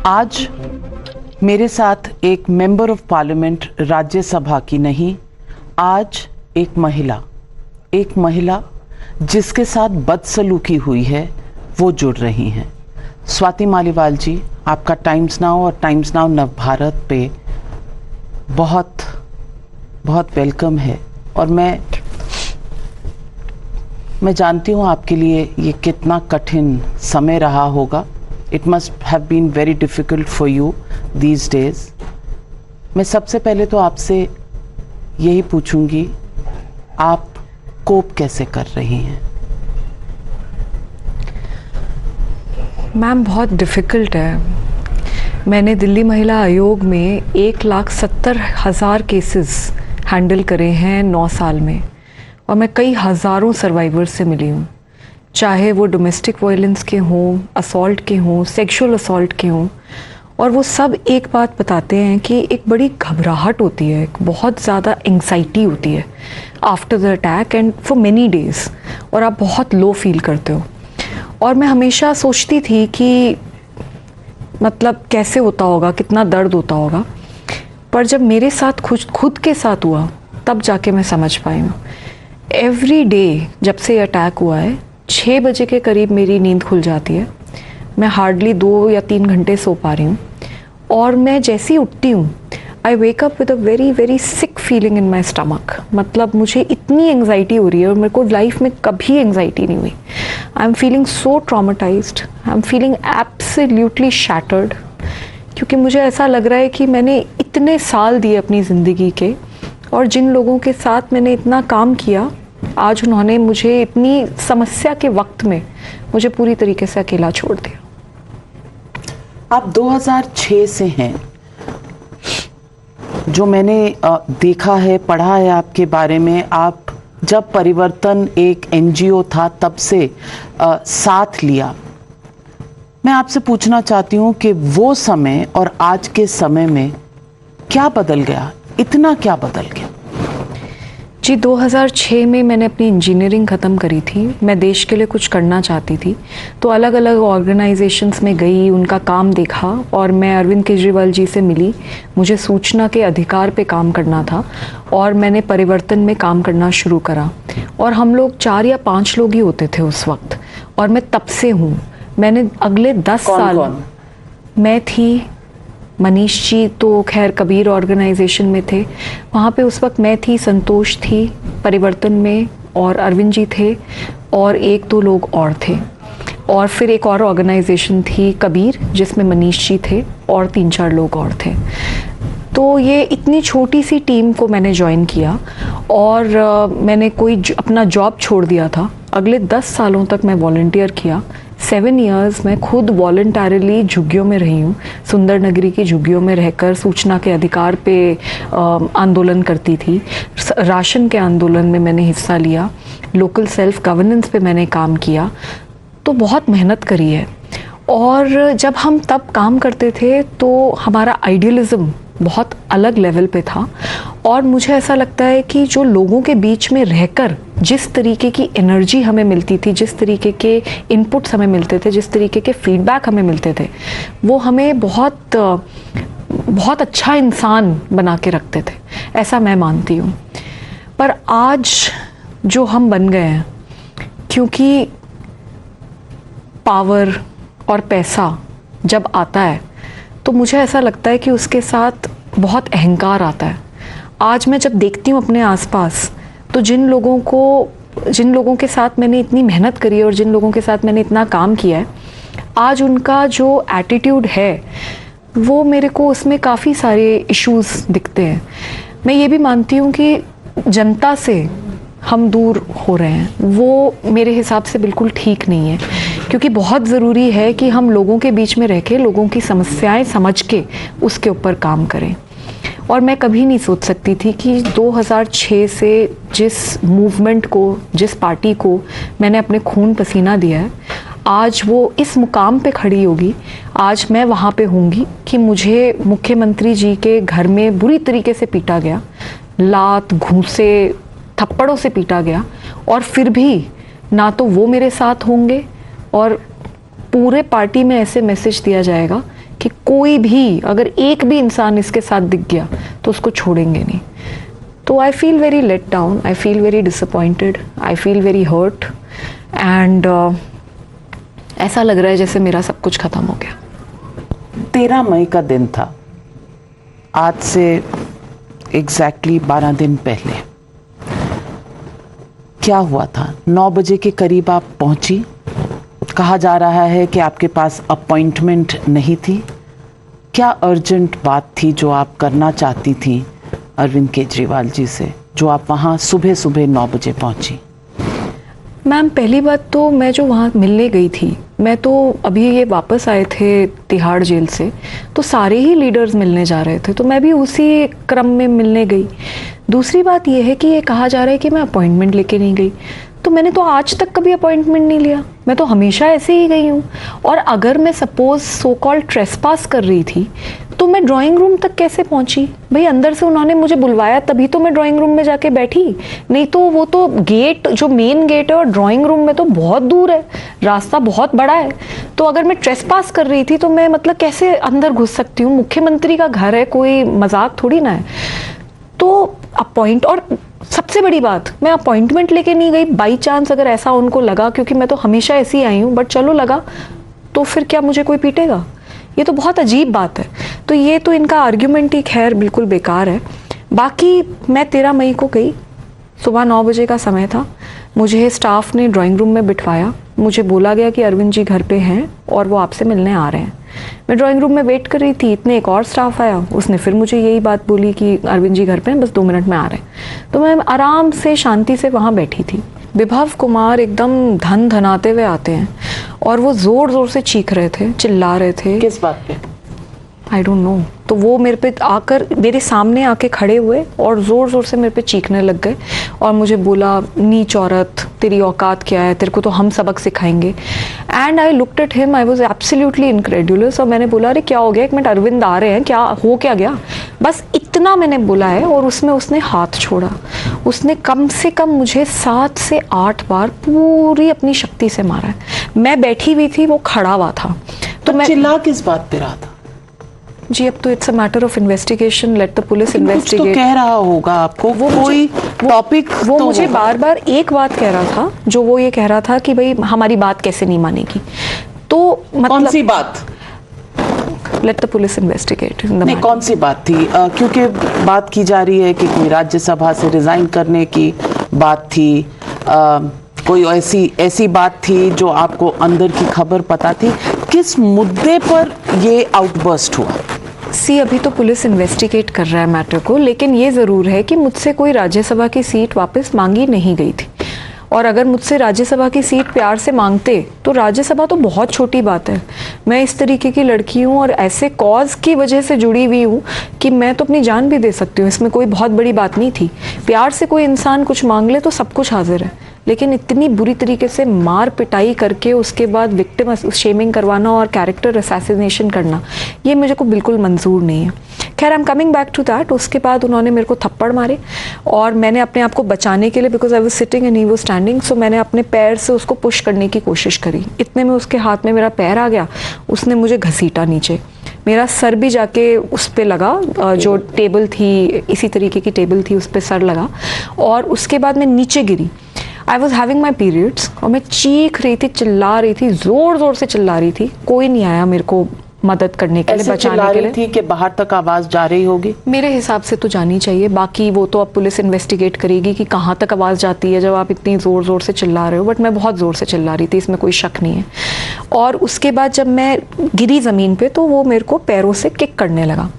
आज मेरे साथ एक मेंबर ऑफ पार्लियामेंट राज्यसभा की नहीं, आज एक महिला जिसके साथ बदसलूकी हुई है वो जुड़ रही हैं। स्वाति मालीवाल जी, आपका टाइम्स नाउ और टाइम्स नाउ नवभारत पे बहुत बहुत वेलकम है। और मैं जानती हूँ आपके लिए ये कितना कठिन समय रहा होगा। It must have been very difficult for you these days. मैं सबसे पहले तो आपसे यही पूछूंगी, आप कोप कैसे कर रही हैं? मैम, बहुत डिफ़िकल्ट है। मैंने दिल्ली महिला आयोग में 1,70,000 केसेस हैंडल करे हैं 9 साल में, और मैं कई हज़ारों सर्वाइवर्स से मिली हूँ, चाहे वो डोमेस्टिक वायलेंस के हों, असॉल्ट के हों, सेक्सुअल असॉल्ट के हों। और वो सब एक बात बताते हैं कि एक बड़ी घबराहट होती है, एक बहुत ज़्यादा एंग्जाइटी होती है after the attack and for many days, और आप बहुत लो फील करते हो। और मैं हमेशा सोचती थी कि मतलब कैसे होता होगा, कितना दर्द होता होगा, पर जब मेरे साथ खुद के साथ हुआ तब जाके मैं समझ पाई हूँ। एवरी डे जब से अटैक हुआ है, 6 बजे के करीब मेरी नींद खुल जाती है। मैं हार्डली 2 या 3 घंटे सो पा रही हूँ, और मैं जैसे ही उठती हूँ I wake up with a very very sick feeling in my stomach. मतलब मुझे इतनी एंग्जाइटी हो रही है, और मेरे को लाइफ में कभी एंग्जाइटी नहीं हुई। I am feeling so traumatised, I am feeling absolutely shattered, क्योंकि मुझे ऐसा लग रहा है कि मैंने इतने साल दिए अपनी ज़िंदगी के, और जिन लोगों के साथ मैंने इतना काम किया, आज उन्होंने मुझे इतनी समस्या के वक्त में मुझे पूरी तरीके से अकेला छोड़ दिया। आप 2006 से हैं, जो मैंने देखा है, पढ़ा है आपके बारे में। आप जब परिवर्तन एक एनजीओ था तब से साथ लिया। मैं आपसे पूछना चाहती हूँ कि वो समय और आज के समय में क्या बदल गया, इतना क्या बदल गया? जी, 2006 में मैंने अपनी इंजीनियरिंग ख़त्म करी थी। मैं देश के लिए कुछ करना चाहती थी, तो अलग अलग ऑर्गेनाइजेशंस में गई, उनका काम देखा, और मैं अरविंद केजरीवाल जी से मिली। मुझे सूचना के अधिकार पे काम करना था, और मैंने परिवर्तन में काम करना शुरू करा। और हम लोग 4 या 5 लोग ही होते थे उस वक्त, और मैं तब से हूँ। मैंने अगले 10 साल मैं थी, मनीष जी तो खैर कबीर ऑर्गेनाइजेशन में थे, वहाँ पे उस वक्त मैं थी, संतोष थी परिवर्तन में, और अरविंद जी थे, और 1-2 लोग और थे। और फिर एक और ऑर्गेनाइजेशन थी कबीर, जिसमें मनीष जी थे, और 3-4 लोग और थे। तो ये इतनी छोटी सी टीम को मैंने ज्वाइन किया, और मैंने अपना जॉब छोड़ दिया था। अगले 10 सालों तक मैं वॉलंटियर किया। 7 इयर्स मैं खुद वॉलंटरली झुग्गियों में रही हूँ। सुंदर नगरी की झुग्गियों में रहकर सूचना के अधिकार पे आंदोलन करती थी। राशन के आंदोलन में मैंने हिस्सा लिया। लोकल सेल्फ गवर्नेंस पे मैंने काम किया। तो बहुत मेहनत करी है। और जब हम तब काम करते थे तो हमारा आइडियलिज्म बहुत अलग लेवल पे था, और मुझे ऐसा लगता है कि जो लोगों के बीच में रहकर जिस तरीके की एनर्जी हमें मिलती थी, जिस तरीके के इनपुट्स हमें मिलते थे, जिस तरीके के फीडबैक हमें मिलते थे, वो हमें बहुत बहुत अच्छा इंसान बना के रखते थे, ऐसा मैं मानती हूँ। पर आज जो हम बन गए हैं, क्योंकि पावर और पैसा जब आता है तो मुझे ऐसा लगता है कि उसके साथ बहुत अहंकार आता है। आज मैं जब देखती हूँ अपने आसपास, तो जिन लोगों के साथ मैंने इतनी मेहनत करी है और जिन लोगों के साथ मैंने इतना काम किया है, आज उनका जो एटीट्यूड है वो मेरे को उसमें काफ़ी सारे इश्यूज दिखते हैं। मैं ये भी मानती हूँ कि जनता से हम दूर हो रहे हैं, वो मेरे हिसाब से बिल्कुल ठीक नहीं है, क्योंकि बहुत ज़रूरी है कि हम लोगों के बीच में रह के लोगों की समस्याएं समझ के उसके ऊपर काम करें। और मैं कभी नहीं सोच सकती थी कि 2006 से जिस मूवमेंट को, जिस पार्टी को मैंने अपने खून पसीना दिया है, आज वो इस मुकाम पे खड़ी होगी। आज मैं वहाँ पे होंगी कि मुझे मुख्यमंत्री जी के घर में बुरी तरीके से पीटा गया, लात घूंसे थप्पड़ों से पीटा गया, और फिर भी ना तो वो मेरे साथ होंगे, और पूरे पार्टी में ऐसे मैसेज दिया जाएगा कि कोई भी अगर एक भी इंसान इसके साथ दिख गया तो उसको छोड़ेंगे नहीं। तो I feel very let down, I feel very disappointed, I feel very hurt and ऐसा लग रहा है जैसे मेरा सब कुछ ख़त्म हो गया। 13 मई का दिन था, आज से एग्जैक्टली 12 दिन पहले। क्या हुआ था? 9 बजे के करीब आप पहुंची। कहा जा रहा है कि आपके पास अपॉइंटमेंट नहीं थी। क्या अर्जेंट बात थी जो आप करना चाहती थी अरविंद केजरीवाल जी से, जो आप वहाँ सुबह सुबह 9 बजे पहुंची? मैम, पहली बात तो मैं जो वहाँ मिलने गई थी, मैं तो अभी ये वापस आए थे तिहाड़ जेल से, तो सारे ही लीडर्स मिलने जा रहे थे, तो मैं भी उसी क्रम में मिलने गई। दूसरी बात ये है कि ये कहा जा रहा है कि मैं अपॉइंटमेंट लेके नहीं गई, तो मैंने तो आज तक कभी अपॉइंटमेंट नहीं लिया, मैं तो हमेशा ऐसे ही गई हूँ। और अगर मैं सपोज सो कॉल्ड ट्रेसपास कर रही थी तो मैं ड्राइंग रूम तक कैसे पहुंची? भाई अंदर से उन्होंने मुझे बुलवाया तभी तो मैं ड्राइंग रूम में जाके बैठी, नहीं तो वो तो गेट, जो मेन गेट है और ड्राइंग रूम में तो बहुत दूर है, रास्ता बहुत बड़ा है। तो अगर मैं ट्रेसपास कर रही थी तो मैं मतलब कैसे अंदर घुस सकती हूँ? मुख्यमंत्री का घर है, कोई मजाक थोड़ी ना है। तो और सबसे बड़ी बात, मैं अपॉइंटमेंट लेके नहीं गई। बाई चांस अगर ऐसा उनको लगा, क्योंकि मैं तो हमेशा ऐसी ही आई हूँ, बट चलो लगा, तो फिर क्या मुझे कोई पीटेगा? ये तो बहुत अजीब बात है। तो ये तो इनका आर्ग्यूमेंट ही खैर बिल्कुल बेकार है। बाकी मैं 13 मई को गई, सुबह 9 बजे का समय था। मुझे स्टाफ ने ड्राइंग रूम में बिठवाया, मुझे बोला गया कि अरविंद जी घर पे हैं और वो आपसे मिलने आ रहे हैं। मैं ड्राइंग रूम में वेट कर रही थी, इतने एक और स्टाफ आया, उसने फिर मुझे यही बात बोली कि अरविंद जी घर पे हैं, बस 2 मिनट में आ रहे हैं। तो मैं आराम से शांति से वहाँ बैठी थी। विभव कुमार एकदम धन धनाते हुए आते हैं और वो ज़ोर ज़ोर से चीख रहे थे, चिल्ला रहे थे। किस बात पे? I don't know. तो वो मेरे पे आकर, मेरे सामने आके खड़े हुए और ज़ोर ज़ोर से मेरे पे चीखने लग गए और मुझे बोला, नीच औरत, तेरी औकात क्या है, तेरे को तो हम सबक सिखाएंगे। And I looked at him, I was absolutely incredulous. और मैंने बोला, अरे क्या हो गया, एक मिनट, अरविंद आ रहे हैं, क्या हो क्या गया? बस इतना मैंने बोला है। और उसमें उसने हाथ छोड़ा। उसने कम से कम मुझे 7 से 8 बार पूरी अपनी शक्ति से मारा है। मैं बैठी हुई थी, वो खड़ा हुआ था। तो मैं चिल्ला किस बात पे रहा था? जी, अब तो it's a matter of investigation, let the police कुछ तो इन्वेस्टिगेट। कह रहा होगा आपको, वो कोई टॉपिक वो तो मुझे होगा। बार बार एक बात कह रहा था, जो वो ये कह रहा था कि भाई हमारी बात कैसे नहीं मानेगी। तो कौन सी मतलब बात? Let the police investigate. नहीं, कौन सी बात थी? क्योंकि बात की जा रही है कि कोई राज्यसभा से रिजाइन करने की बात थी, कोई ऐसी बात थी जो आपको अंदर की खबर पता थी। किस मुद्दे पर ये आउटबर्स्ट हुआ? अभी तो पुलिस इन्वेस्टिगेट कर रहा है मैटर को, लेकिन ये ज़रूर है कि मुझसे कोई राज्यसभा की सीट वापस मांगी नहीं गई थी। और अगर मुझसे राज्यसभा की सीट प्यार से मांगते तो राज्यसभा तो बहुत छोटी बात है। मैं इस तरीके की लड़की हूँ और ऐसे कॉज की वजह से जुड़ी हुई हूँ कि मैं तो अपनी जान भी दे सकती हूँ, इसमें कोई बहुत बड़ी बात नहीं थी। प्यार से कोई इंसान कुछ मांग ले तो सब कुछ हाजिर है, लेकिन इतनी बुरी तरीके से मार पिटाई करके उसके बाद विक्टिम शेमिंग करवाना और कैरेक्टर असैसिनेशन करना, ये मुझे को बिल्कुल मंजूर नहीं है। खैर, I am coming back to that. उसके बाद उन्होंने मेरे को थप्पड़ मारे और मैंने अपने आप को बचाने के लिए, because I was sitting and he was standing, so मैंने अपने पैर से उसको पुश करने की कोशिश करी। इतने में उसके हाथ में मेरा पैर आ गया, उसने मुझे घसीटा नीचे। मेरा सर भी जाके उस पर लगा, जो टेबल थी, इसी तरीके की टेबल थी, उस पर सर लगा। और उसके बाद मैं नीचे गिरी। I was having my periods और मैं चीख रही थी, चिल्ला रही थी, जोर जोर से चिल्ला रही थी। कोई नहीं आया मेरे को मदद करने के लिए, बचाने के लिए। थी कि बाहर तक आवाज जा रही होगी? मेरे हिसाब से तो जानी चाहिए, बाकी वो तो अब पुलिस इन्वेस्टिगेट करेगी कि कहाँ तक आवाज़ जाती है जब आप इतनी ज़ोर ज़ोर से चिल्ला रहे हो। बट मैं बहुत ज़ोर से चिल्ला रही थी, इसमें कोई शक नहीं है। और उसके बाद जब मैं गिरी ज़मीन पे तो वो मेरे को पैरों से किक करने लगा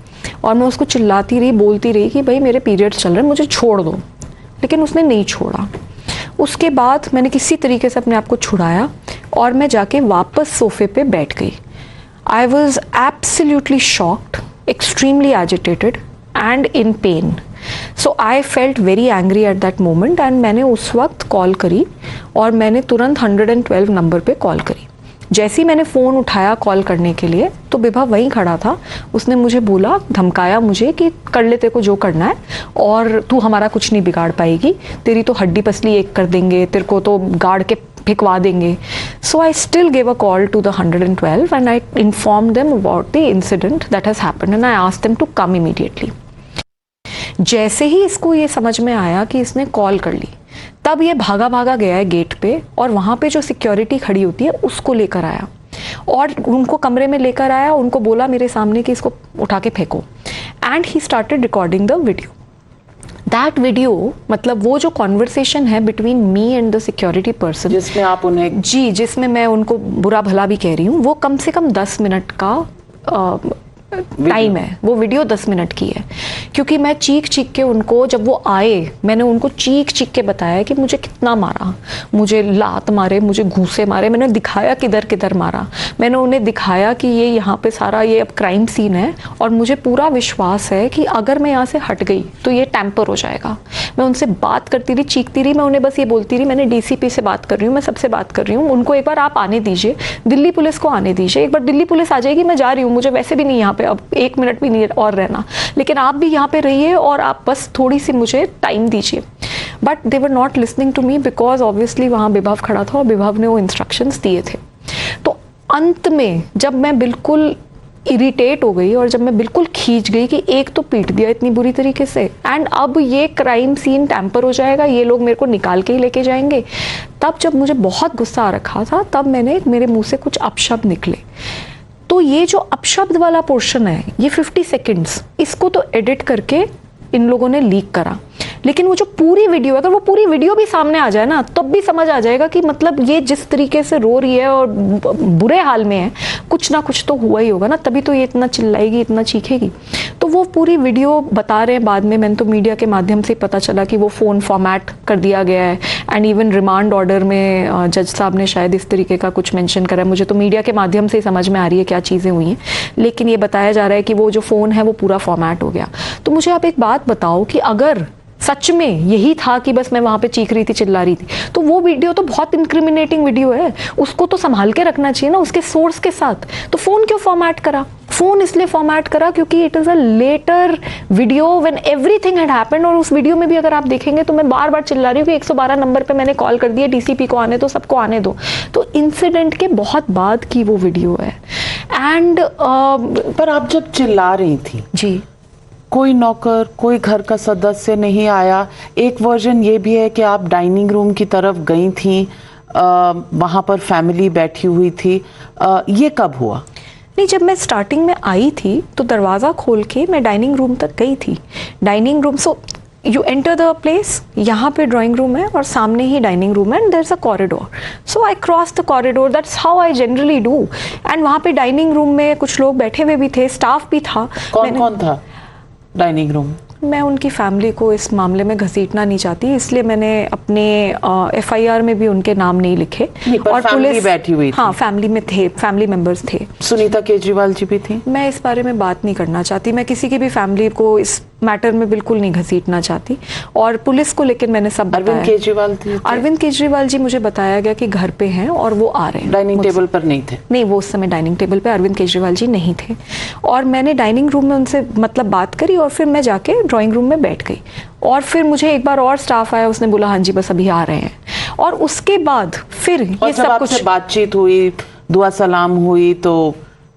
और मैं उसको चिल्लाती रही, बोलती रही कि भाई मेरे पीरियड्स चल रहे हैं, मुझे छोड़ दो, लेकिन उसने नहीं छोड़ा। उसके बाद मैंने किसी तरीके से अपने आप को छुड़ाया और मैं जाके वापस सोफे पे बैठ गई। I was absolutely shocked, extremely agitated and in pain. So I felt very angry at that moment and मैंने उस वक्त कॉल करी और मैंने तुरंत 112 नंबर पे कॉल करी। जैसे ही मैंने फ़ोन उठाया कॉल करने के लिए तो विभव वहीं खड़ा था। उसने मुझे बोला, धमकाया मुझे कि कर ले तेरे को जो करना है और तू हमारा कुछ नहीं बिगाड़ पाएगी, तेरी तो हड्डी पसली एक कर देंगे, तेरे को तो गाड़ के भिकवा देंगे. So I still give a call to the 112 and I inform them about the incident that has happened and I asked them to come immediately. जैसे ही इसको ये समझ में आया कि इसने कॉल कर ली, तब ये भागा भागा गया है गेट पे और वहाँ पे जो सिक्योरिटी खड़ी होती है उसको लेकर आया और उनको कमरे में लेकर आया. उनको बोला मेरे सामने कि इसको उठा के फेंको. And he started recording the video. That video, मतलब वो जो कॉन्वर्सेशन है between me and the security person, जिसमें आप उन्हें जिसमें मैं उनको बुरा भला भी कह रही हूँ, वो कम से कम 10 मिनट का टाइम है. वो वीडियो 10 मिनट की है. क्योंकि मैं चीख चीख के उनको, जब वो आए, मैंने उनको चीख चीख के बताया कि मुझे कितना मारा, मुझे लात मारे, मुझे घूसे मारे. मैंने दिखाया किधर किधर मारा. मैंने उन्हें दिखाया कि ये यहाँ पे सारा ये अब क्राइम सीन है और मुझे पूरा विश्वास है कि अगर मैं यहाँ से हट गई तो ये टैंपर हो जाएगा. मैं उनसे बात करती रही, चीखती रही. मैं उन्हें बस ये बोलती रही, मैंने DCP से बात कर रही हूँ, मैं सबसे बात कर रही हूँ. उनको एक बार आप आने दीजिए, दिल्ली पुलिस को आने दीजिए. एक बार दिल्ली पुलिस आ जाएगी, मैं जा रही हूँ, मुझे वैसे भी नहीं यहाँ पे अब 1 मिनट भी नहीं और रहना, लेकिन आप भी यहाँ पे रहिए और आप बस थोड़ी सी मुझे टाइम दीजिए. But they were not listening to me because obviously वहाँ विभव खड़ा था और विभव ने वो इंस्ट्रक्शंस दिए थे. तो अंत में जब मैं बिल्कुल इरिटेट हो गई और जब मैं बिल्कुल खींच गई कि एक तो पीट दिया इतनी बुरी तरीके से एंड अब ये क्राइम सीन टैंपर हो जाएगा, ये लोग मेरे को निकाल के ही लेके जाएंगे, तब जब मुझे बहुत गुस्सा आ रखा था, तब मेरे मुंह से कुछ अपशब्द निकले. तो ये जो अपशब्द वाला पोर्शन है, ये 50 सेकंड्स, इसको तो एडिट करके इन लोगों ने लीक करा. लेकिन वो जो पूरी वीडियो है, अगर वो पूरी वीडियो भी सामने आ जाए ना, तब भी समझ आ जाएगा कि मतलब ये जिस तरीके से रो रही है और बुरे हाल में है, कुछ ना कुछ तो हुआ ही होगा ना, तभी तो ये इतना चिल्लाएगी, इतना चीखेगी. तो वो पूरी वीडियो बता रहे हैं बाद में, मैंने तो मीडिया के माध्यम से पता चला कि वो फ़ोन फॉर्मेट कर दिया गया है एंड इवन रिमांड ऑर्डर में जज साहब ने शायद इस तरीके का कुछ मेंशन करा है. मुझे तो मीडिया के माध्यम से ही समझ में आ रही है क्या चीज़ें हुई हैं, लेकिन ये बताया जा रहा है कि वो जो फ़ोन है वो पूरा फॉर्मेट हो गया. तो मुझे आप एक बात बताओ कि अगर सच में यही था कि बस मैं वहाँ पे चीख रही थी, चिल्ला रही थी, तो वो वीडियो तो बहुत इंक्रिमिनेटिंग वीडियो है, उसको तो संभाल के रखना चाहिए ना उसके सोर्स के साथ. तो फ़ोन क्यों फॉर्मेट करा? फ़ोन इसलिए फॉर्मेट करा क्योंकि it is a later video when everything had happened. और उस वीडियो में भी अगर आप देखेंगे तो मैं बार बार चिल्ला रही हूँ कि 112 नंबर पे मैंने कॉल कर दिया, DCP को आने दो, सबको आने दो. तो इंसिडेंट के बहुत बाद की वो वीडियो है. एंड पर आप जब चिल्ला रही थी जी, कोई नौकर, कोई घर का सदस्य नहीं आया. एक वर्जन ये भी है कि आप डाइनिंग रूम की तरफ गई थी, वहाँ पर फैमिली बैठी हुई थी. ये कब हुआ? नहीं, जब मैं स्टार्टिंग में आई थी तो दरवाज़ा खोल के मैं डाइनिंग रूम तक गई थी. Dining room, so you enter the place, यहाँ पे ड्राइंग रूम है और सामने ही डाइनिंग रूम है and there is a corridor. So I cross the corridor, that's how I generally do. And वहाँ पे डाइनिंग रूम में कुछ लोग बैठे हुए भी थे, स्टाफ भी था. कौन कौन था डाइनिंग रूम? मैं उनकी फैमिली को इस मामले में घसीटना नहीं चाहती, इसलिए मैंने अपने FIR में भी उनके नाम नहीं लिखे. और पुलिस बैठी हुई थी? हाँ, फैमिली में थे, फैमिली मेंबर्स थे. सुनीता केजरीवाल जी भी थी? मैं इस बारे में बात नहीं करना चाहती. मैं किसी की भी फैमिली को इस मैटर में बिल्कुल नहीं घसीटना चाहती. और पुलिस को लेकिन मैंने सब बताया. अरविंद केजरीवाल थे? अरविंद केजरीवाल जी मुझे बताया गया कि घर पे हैं और वो आ रहे हैं. डाइनिंग टेबल पर नहीं थे? नहीं, वो उस समय डाइनिंग टेबल पे अरविंद केजरीवाल जी नहीं थे. और मैंने डाइनिंग रूम में उनसे मतलब बात करी और फिर मैं जाके ड्राइंग रूम में बैठ गई. और फिर मुझे एक बार और स्टाफ आया, उसने बोला हाँ जी बस अभी आ रहे हैं. और उसके बाद फिर ये सब कुछ बातचीत हुई, दुआ सलाम हुई, तो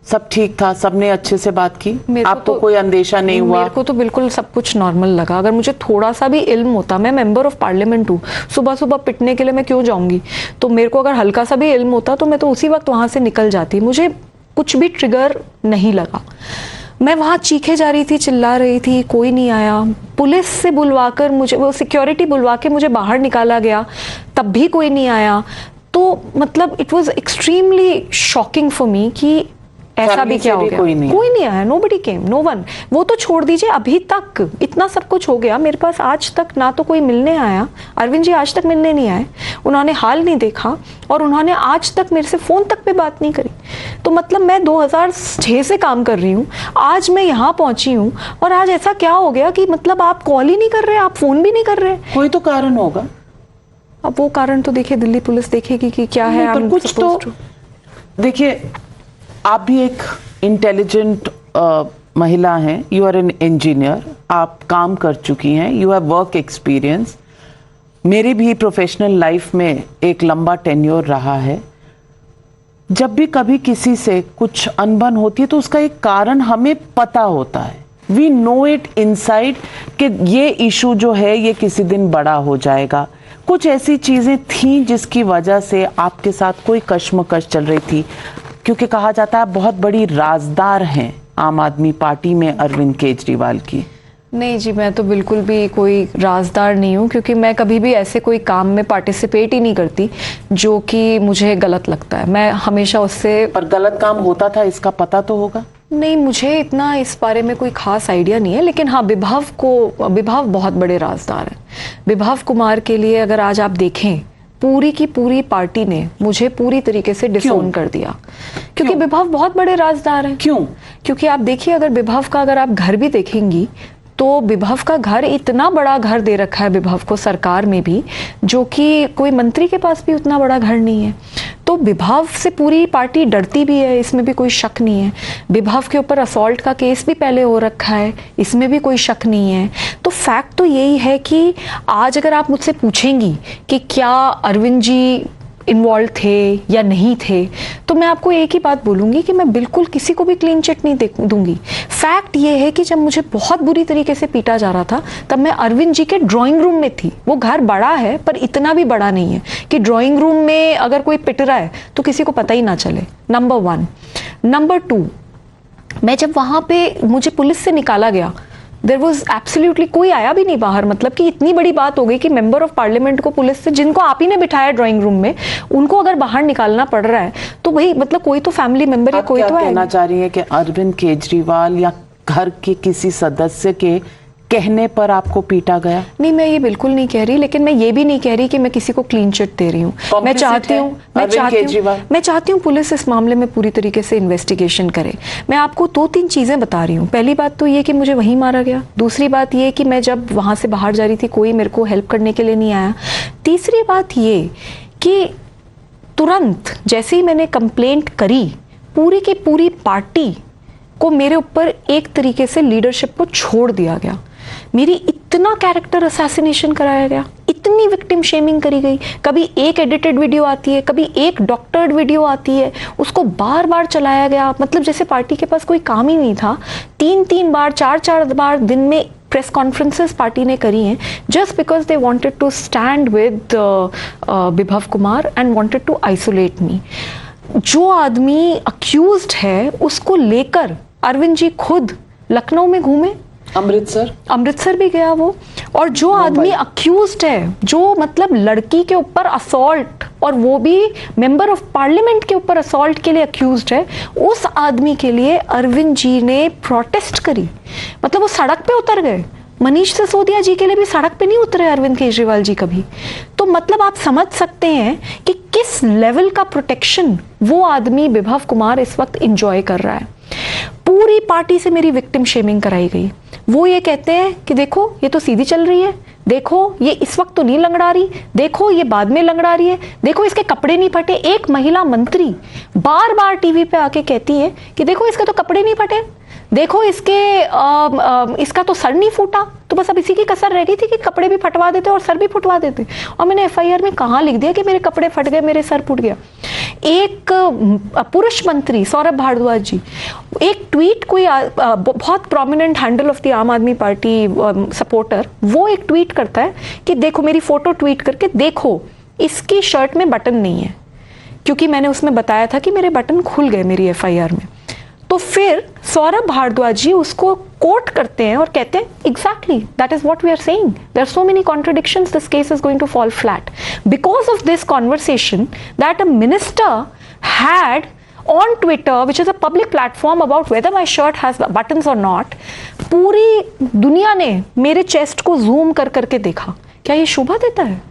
सब ठीक था? सबने अच्छे से बात की? आपको कोई अंदेशा नहीं हुआ? मेरे को तो बिल्कुल सब कुछ नॉर्मल लगा. अगर मुझे थोड़ा सा भी इल्म होता, मैं मेंबर ऑफ पार्लियामेंट हूँ, सुबह सुबह पिटने के लिए मैं क्यों जाऊंगी? तो मेरे को अगर हल्का सा भी इल्म होता तो मैं तो उसी वक्त वहां से निकल जाती. मुझे कुछ भी ट्रिगर नहीं लगा. मैं वहाँ चीखे जा रही थी, चिल्ला रही थी, कोई नहीं आया. पुलिस से बुलवाकर मुझे, वो सिक्योरिटी बुलवा के मुझे बाहर निकाला गया, तब भी कोई नहीं आया. तो मतलब it was extremely shocking for me कि ऐसा भी क्या हो गया. कोई नहीं आया, नोबडी केम, नो वन. वो तो छोड़ दीजिए, अभी तक इतना सब कुछ हो गया, मेरे पास आज तक ना तो कोई मिलने आया. अरविंद जी आज तक मिलने नहीं आए, उन्होंने हाल नहीं देखा और उन्होंने आज तक मेरे से फोन तक पे बात नहीं करी. तो मतलब मैं 2006 से काम कर रही हूँ, आज मैं यहाँ पहुंची हूँ और आज ऐसा क्या हो गया कि मतलब आप कॉल ही नहीं कर रहे, आप फोन भी नहीं कर रहे. कोई तो कारण होगा. अब वो कारण तो देखिए दिल्ली पुलिस देखेगी कि क्या है. पर कुछ तो देखिए, आप भी एक इंटेलिजेंट महिला हैं, यू आर एन इंजीनियर, आप काम कर चुकी हैं, यू हैव वर्क एक्सपीरियंस. मेरी भी प्रोफेशनल लाइफ में एक लंबा टेन्योर रहा है। जब भी कभी किसी से कुछ अनबन होती है तो उसका एक कारण हमें पता होता है, वी नो इट इनसाइड कि ये इशू जो है ये किसी दिन बड़ा हो जाएगा। कुछ ऐसी चीजें थी जिसकी वजह से आपके साथ कोई कश्मकश चल रही थी, क्योंकि कहा जाता है आप बहुत बड़ी राजदार हैं आम आदमी पार्टी में अरविंद केजरीवाल की। नहीं जी, मैं तो बिल्कुल भी कोई राजदार नहीं हूँ, क्योंकि मैं कभी भी ऐसे कोई काम में पार्टिसिपेट ही नहीं करती जो कि मुझे गलत लगता है। मैं हमेशा उससे पर गलत काम होता था इसका पता तो होगा? नहीं, मुझे इतना इस बारे में कोई खास आइडिया नहीं है, लेकिन हाँ, विभव बहुत बड़े राजदार हैं। विभव कुमार के लिए अगर आज आप देखें, पूरी की पूरी पार्टी ने मुझे पूरी तरीके से डिसोन कर दिया, क्योंकि विभव बहुत बड़े राजदार हैं। क्यों? क्योंकि आप देखिए, अगर विभव का अगर आप घर भी देखेंगी तो विभव का घर, इतना बड़ा घर दे रखा है विभव को सरकार में भी, जो कि कोई मंत्री के पास भी उतना बड़ा घर नहीं है। तो विभव से पूरी पार्टी डरती भी है, इसमें भी कोई शक नहीं है। विभव के ऊपर असॉल्ट का केस भी पहले हो रखा है, इसमें भी कोई शक नहीं है। तो फैक्ट तो यही है कि आज अगर आप मुझसे पूछेंगी कि क्या अरविंद जी इन्वॉल्व थे या नहीं थे, तो मैं आपको एक ही बात बोलूंगी कि मैं बिल्कुल किसी को भी क्लीन चिट नहीं दूंगी। फैक्ट ये है कि जब मुझे बहुत बुरी तरीके से पीटा जा रहा था, तब मैं अरविंद जी के ड्राइंग रूम में थी। वो घर बड़ा है पर इतना भी बड़ा नहीं है कि ड्राइंग रूम में अगर कोई पिट रहा है तो किसी को पता ही ना चले, नंबर 1। नंबर 2, मैं जब वहां पे मुझे पुलिस से निकाला गया, देयर वॉज एब्सोल्युटली कोई आया भी नहीं बाहर। मतलब कि इतनी बड़ी बात हो गई कि मेंबर ऑफ पार्लियामेंट को पुलिस से, जिनको आप ही ने बिठाया ड्राइंग रूम में, उनको अगर बाहर निकालना पड़ रहा है तो वही, मतलब कोई तो फैमिली मेंबर या कोई तो आया। कहना चाह रही है कि अरविंद केजरीवाल या घर के किसी सदस्य के कहने पर आपको पीटा गया? नहीं, मैं ये बिल्कुल नहीं कह रही, लेकिन मैं ये भी नहीं कह रही कि मैं किसी को क्लीन चिट दे रही हूँ। मैं चाहती हूँ पुलिस इस मामले में पूरी तरीके से इन्वेस्टिगेशन करे। मैं आपको 2-3 चीजें बता रही हूँ। पहली बात तो ये कि मुझे वहीं मारा गया। दूसरी बात ये कि मैं जब वहां से बाहर जा रही थी कोई मेरे को हेल्प करने के लिए नहीं आया। तीसरी बात ये कि तुरंत जैसे ही मैंने कंप्लेंट करी, पूरी की पूरी पार्टी को मेरे ऊपर एक तरीके से लीडरशिप को छोड़ दिया गया। मेरी इतना कैरेक्टर असैसिनेशन कराया गया, इतनी विक्टिम शेमिंग करी गई। कभी एक एडिटेड वीडियो आती है, कभी एक डॉक्टर्ड वीडियो आती है, उसको बार बार चलाया गया। मतलब जैसे पार्टी के पास कोई काम ही नहीं था। 3-3 बार, 4-4 बार दिन में प्रेस कॉन्फ्रेंसेस पार्टी ने करी हैं, just because they wanted to stand with Vibhav Kumar and wanted to isolate me. जो आदमी अक्यूज्ड है उसको लेकर अरविंद जी खुद लखनऊ में घूमे, अमृतसर भी गया वो। और जो आदमी अक्यूज्ड है, जो मतलब लड़की के ऊपर असॉल्ट, और वो भी मेंबर ऑफ पार्लियामेंट के ऊपर असॉल्ट के लिए अक्यूज्ड है, उस आदमी के लिए अरविंद जी ने प्रोटेस्ट करी। मतलब वो सड़क पे उतर गए। मनीष सिसोदिया जी के लिए भी सड़क पे नहीं उतरे अरविंद केजरीवाल जी कभी। तो मतलब आप समझ सकते हैं कि किस लेवल का प्रोटेक्शन वो आदमी विभव कुमार इस वक्त एंजॉय कर रहा है। पूरी पार्टी से मेरी विक्टिम शेमिंग कराई गई। वो ये कहते हैं कि देखो ये तो सीधी चल रही है, देखो ये इस वक्त तो नहीं लंगड़ा रही, देखो ये बाद में लंगड़ा रही है, देखो इसके कपड़े नहीं फटे। एक महिला मंत्री बार बार टीवी पे आके कहती है कि देखो इसके तो कपड़े नहीं फटे, देखो इसका तो सर नहीं फूटा। तो बस अब इसी की कसर रह गई थी कि कपड़े भी फटवा देते और सर भी फुटवा देते। और मैंने एफआईआर में कहाँ लिख दिया कि मेरे कपड़े फट गए, मेरे सर फूट गया। एक पुरुष मंत्री सौरभ भारद्वाज जी, एक ट्वीट, कोई बहुत प्रोमिनेंट हैंडल ऑफ द आम आदमी पार्टी सपोर्टर, वो एक ट्वीट करता है कि देखो, मेरी फोटो ट्वीट करके, देखो इसकी शर्ट में बटन नहीं है, क्योंकि मैंने उसमें बताया था कि मेरे बटन खुल गए मेरी एफआईआर में। तो फिर सौरभ भारद्वाज जी उसको कोट करते हैं और कहते हैं exactly that is what we are saying, there are so many contradictions, this case is going to fall flat because of this conversation that a minister had on Twitter, which is a public platform, about whether my shirt has buttons or not. पूरी दुनिया ने मेरे chest को zoom कर करके देखा। क्या ये शोभा देता है?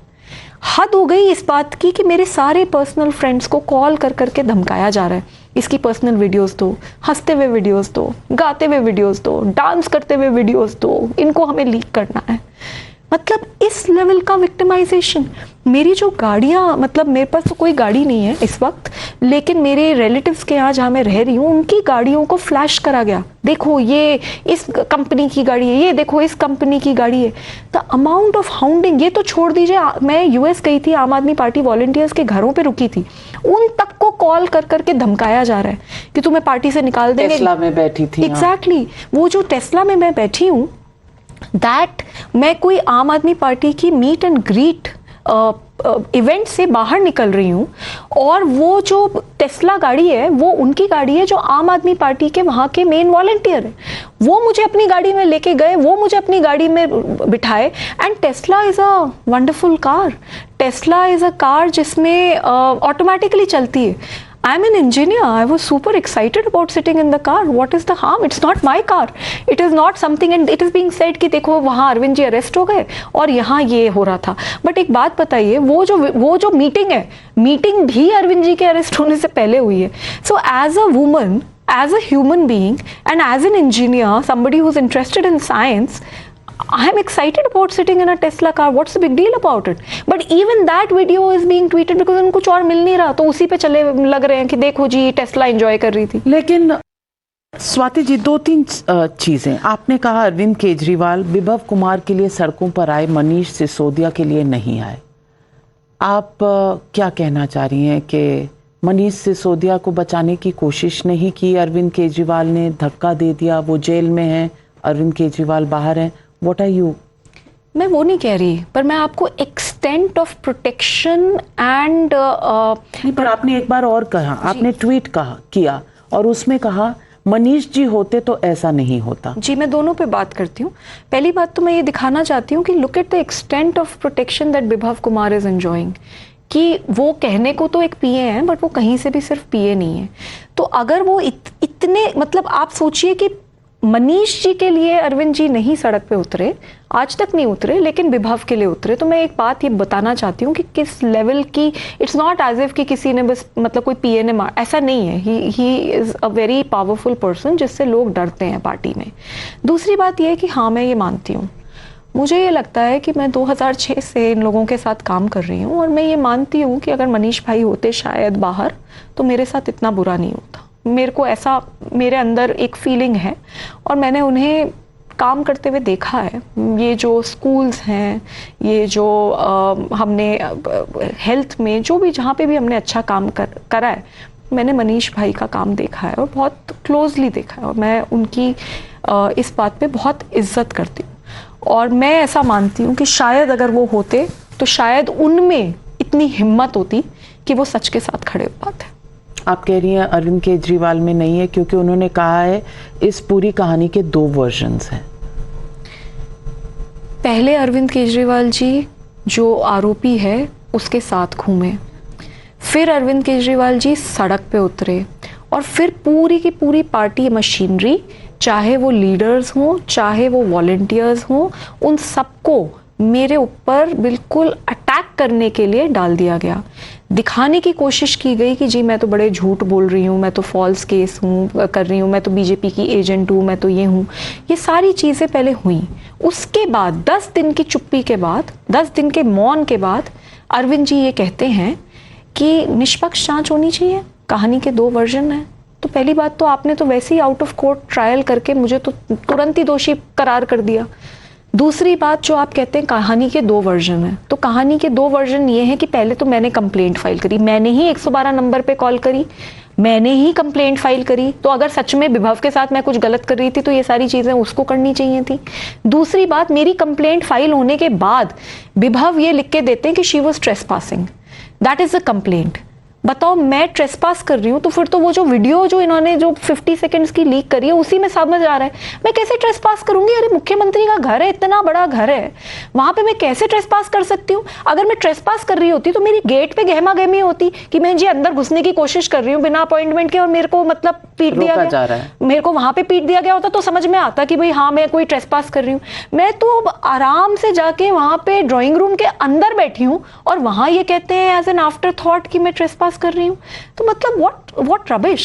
हद हो गई इस बात की कि मेरे सारे पर्सनल फ्रेंड्स को कॉल कर करके धमकाया जा रहा है, इसकी पर्सनल वीडियोस दो, हंसते हुए वीडियोस दो, गाते हुए वीडियोस दो, डांस करते हुए वीडियोस दो, इनको हमें लीक करना है। मतलब इस लेवल का विक्टिमाइजेशन। मेरी जो गाड़ियाँ, मतलब मेरे पास तो कोई गाड़ी नहीं है इस वक्त, लेकिन मेरे रिलेटिव्स के यहाँ जहाँ मैं रह रही हूँ उनकी गाड़ियों को फ्लैश करा गया, देखो ये इस कंपनी की गाड़ी है, ये देखो इस कंपनी की गाड़ी है। द अमाउंट ऑफ हाउंडिंग, ये तो छोड़ दीजिए, मैं यूएस गई थी, आम आदमी पार्टी वॉलंटियर्स के घरों पे रुकी थी, उन तक को कॉल कर करके धमकाया जा रहा है कि तुम्हें पार्टी से निकाल देंगे। टेस्ला में बैठी थी। एग्जैक्टली, वो जो टेस्ला में मैं बैठी हूँ, दैट मैं कोई आम आदमी पार्टी की मीट एंड ग्रीट इवेंट से बाहर निकल रही हूँ और वो जो टेस्ला गाड़ी है वो उनकी गाड़ी है जो आम आदमी पार्टी के वहाँ के मेन वॉलंटियर है, वो मुझे अपनी गाड़ी में लेके गए, वो मुझे अपनी गाड़ी में बिठाए। And Tesla is a wonderful car, Tesla is a car जिसमें ऑटोमेटिकली चलती है। I'm an engineer. I was super excited about sitting in the car. What is the harm? It's not my car. It is not something, and it is being said कि देखो वहाँ Arvind ji arrest हो गए और यहाँ ये हो रहा था। बट एक बात बताइए, वो जो मीटिंग है, मीटिंग भी अरविंद जी के अरेस्ट होने से पहले हुई है। So as a woman, as a human being, and as an engineer, somebody who's interested in science, I am excited about sitting in a Tesla car. What's the big deal about it? But even that video is being tweeted because उनको कुछ और मिल नहीं रहा, तो उसी पे चले लग रहे हैं कि देखो जी टेस्ला एंजॉय कर रही थी। लेकिन स्वाति जी, 2-3 चीजें आपने कहा। अरविंद केजरीवाल विभव कुमार के लिए सड़कों पर आए, मनीष सिसोदिया के लिए नहीं आए। आप क्या कहना चाह रही हैं कि मनीष सिसोदिया को बचाने की कोशिश नहीं की अरविंद केजरीवाल ने, धक्का दे दिया, वो जेल में हैं, अरविंद केजरीवाल बाहर हैं? What are you? मैं वो नहीं कह रही, पर मैं आपको एक्सटेंट ऑफ प्रोटेक्शन एंड पर आपने एक बार और कहा, आपने ट्वीट किया और उसमें कहा मनीष जी होते तो ऐसा नहीं होता। जी, मैं दोनों पे बात करती हूँ। पहली बात तो मैं ये दिखाना चाहती हूँ कि look at the extent of protection that विभव कुमार इज एंजॉइंग, कि वो कहने को तो एक पीए हैं बट वो कहीं से भी सिर्फ पीए नहीं है। तो अगर वो इतने, मतलब आप सोचिए कि मनीष जी के लिए अरविंद जी नहीं सड़क पे उतरे, आज तक नहीं उतरे, लेकिन विभव के लिए उतरे। तो मैं एक बात ये बताना चाहती हूँ कि किस लेवल की, इट्स नॉट एज इफ कि किसी ने बस, मतलब कोई पीए ने मार, ऐसा नहीं है। He is a very powerful person जिससे लोग डरते हैं पार्टी में। दूसरी बात ये है कि हाँ, मैं ये मानती हूँ, मुझे ये लगता है कि मैं 2006 से इन लोगों के साथ काम कर रही हूँ और मैं ये मानती हूँ कि अगर मनीष भाई होते शायद बाहर, तो मेरे साथ इतना बुरा नहीं होता। मेरे को ऐसा, मेरे अंदर एक फीलिंग है और मैंने उन्हें काम करते हुए देखा है। ये जो स्कूल्स हैं, ये जो हमने हेल्थ में जो भी, जहाँ पे भी हमने अच्छा काम करा है, मैंने मनीष भाई का काम देखा है और बहुत क्लोजली देखा है और मैं उनकी इस बात पे बहुत इज्जत करती हूँ। और मैं ऐसा मानती हूँ कि शायद अगर वो होते तो शायद उनमें इतनी हिम्मत होती कि वो सच के साथ खड़े हो पाते। आप कह रही हैं अरविंद केजरीवाल में नहीं है, क्योंकि उन्होंने कहा है इस पूरी कहानी के 2 वर्जन्स हैं। पहले अरविंद केजरीवाल जी जो आरोपी है उसके साथ घूमे, फिर अरविंद केजरीवाल जी सड़क पे उतरे और फिर पूरी की पूरी पार्टी मशीनरी, चाहे वो लीडर्स हों चाहे वो वॉलंटियर्स हों, उन सबको मेरे ऊपर बिल्कुल अटैक करने के लिए डाल दिया गया। दिखाने की कोशिश की गई कि जी मैं तो बड़े झूठ बोल रही हूँ, मैं तो फॉल्स केस हूँ कर रही हूँ, मैं तो बीजेपी की एजेंट हूँ, मैं तो ये हूँ। ये सारी चीज़ें पहले हुई। उसके बाद 10 दिन की चुप्पी के बाद, 10 दिन के मौन के बाद अरविंद जी ये कहते हैं कि निष्पक्ष जांच होनी चाहिए, कहानी के 2 वर्जन हैं। तो पहली बात तो आपने तो वैसे ही आउट ऑफ कोर्ट ट्रायल करके मुझे तो तुरंत ही दोषी करार कर दिया। दूसरी बात, जो आप कहते हैं कहानी के 2 वर्जन हैं, तो कहानी के 2 वर्जन ये हैं कि पहले तो मैंने कंप्लेंट फाइल करी, मैंने ही 112 नंबर पे कॉल करी, मैंने ही कंप्लेंट फाइल करी। तो अगर सच में विभव के साथ मैं कुछ गलत कर रही थी तो ये सारी चीज़ें उसको करनी चाहिए थी। दूसरी बात, मेरी कंप्लेंट फाइल होने के बाद विभव ये लिख के देते हैं कि she was trespassing, that is a complaint. बताओ, मैं ट्रेसपास कर रही हूँ तो फिर तो वो जो वीडियो जो इन्होंने जो 50 सेकंड्स की लीक करी है उसी में समझ आ रहा है मैं कैसे ट्रेसपास करूंगी। अरे मुख्यमंत्री का घर है, इतना बड़ा घर है, वहां पे मैं कैसे ट्रेसपास कर सकती हूँ? अगर मैं ट्रेसपास कर रही होती तो मेरी गेट पे गहमा गहमी होती कि मैं जी अंदर घुसने की कोशिश कर रही हूँ बिना अपॉइंटमेंट के और मेरे को मतलब पीट दिया गया, मेरे को वहां पे पीट दिया गया होता तो समझ में आता कि भाई हाँ मैं कोई ट्रेसपास कर रही हूँ। मैं तो आराम से जाके वहां पे ड्रॉइंग रूम के अंदर बैठी हूँ और वहां ये कहते हैं एज एन आफ्टर थॉट कि मैं ट्रेसपास कर रही हूँ। तो मतलब what rubbish?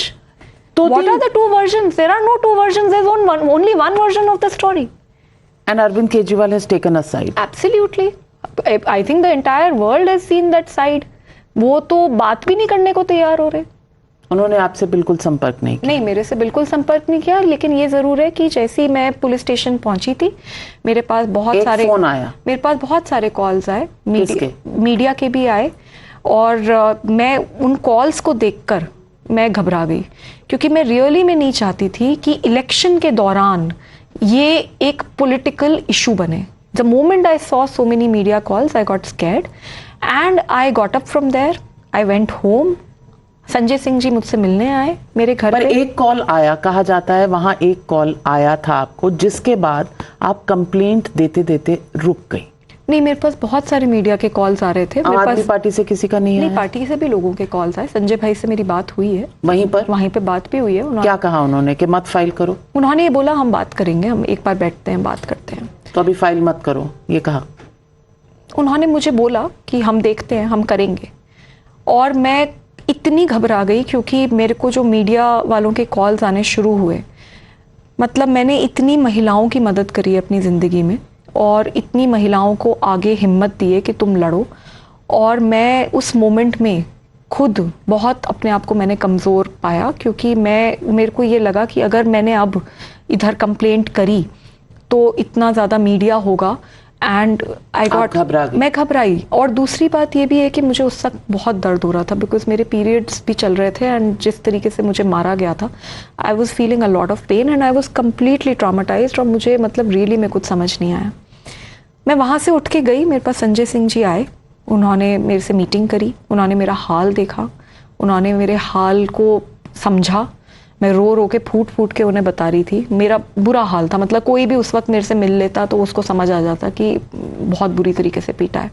What are the 2 versions? There are no 2 versions. There's only one version of the story. And Arvind Kejriwal has taken a side. Absolutely. I think the entire world has seen that side. वो तो बात भी नहीं करने को तैयार हो रहे. उन्होंने आपसे बिल्कुल संपर्क नहीं किया? नहीं, मेरे से बिल्कुल संपर्क नहीं किया, लेकिन ये जरूर है कि जैसे ही मैं पुलिस स्टेशन पहुंची थी, मेरे पास बहुत सारे फोन आया, मेरे पास बहुत सारे कॉल्स आए, किसके? मीडिया के भी आए, और मैं उन कॉल्स को देखकर मैं घबरा गई, क्योंकि मैं रियली में नहीं चाहती थी कि इलेक्शन के दौरान ये एक पॉलिटिकल इशू बने. The moment I saw so many media calls, I got scared and I got up from there, I went home. Sanjay Singh ji मुझसे मिलने आए मेरे घर पर पे. एक कॉल आया, कहा जाता है वहां एक कॉल आया था आपको, जिसके बाद आप कंप्लेंट देते देते रुक गई. नहीं, मेरे पास बहुत सारे मीडिया के कॉल्स आ रहे थे. आम आदमी पार्टी से किसी का नहीं नहीं, आया? पार्टी से भी लोगों के कॉल्स आए. संजय भाई से मेरी बात हुई है, वहीं पे बात भी हुई है. क्या कहा उन्होंने कि मत फाइल करो? उन्होंने ये बोला हम बात करेंगे, हम एक बार बैठते हैं, बात करते हैं. तो अभी फाइल मत करो, ये कहा? उन्होंने मुझे बोला कि हम देखते हैं, हम करेंगे. और मैं इतनी घबरा गई, क्योंकि मेरे को जो मीडिया वालों के कॉल्स आने शुरू हुए, मतलब मैंने इतनी महिलाओं की मदद करी है अपनी ज़िंदगी में, और इतनी महिलाओं को आगे हिम्मत दी है कि तुम लड़ो, और मैं उस मोमेंट में खुद बहुत अपने आप को मैंने कमज़ोर पाया, क्योंकि मेरे को ये लगा कि अगर मैंने अब इधर कंप्लेंट करी तो इतना ज़्यादा मीडिया होगा, एंड आई गॉट, मैं घबराई. और दूसरी बात ये भी है कि मुझे उस वक्त बहुत दर्द हो रहा था, बिकॉज मेरे पीरियड्स भी चल रहे थे, एंड जिस तरीके से मुझे मारा गया था, I was feeling a lot of pain and I was completely traumatised, और मुझे मतलब रियली में कुछ समझ नहीं आया. मैं वहाँ से उठ के गई, मेरे पास संजय सिंह जी आए, उन्होंने मेरे से मीटिंग करी, उन्होंने मेरा हाल देखा, उन्होंने मेरे हाल को समझा. मैं रो रो के फूट फूट के उन्हें बता रही थी, मेरा बुरा हाल था, मतलब कोई भी उस वक्त मेरे से मिल लेता तो उसको समझ आ जाता कि बहुत बुरी तरीके से पीटा है.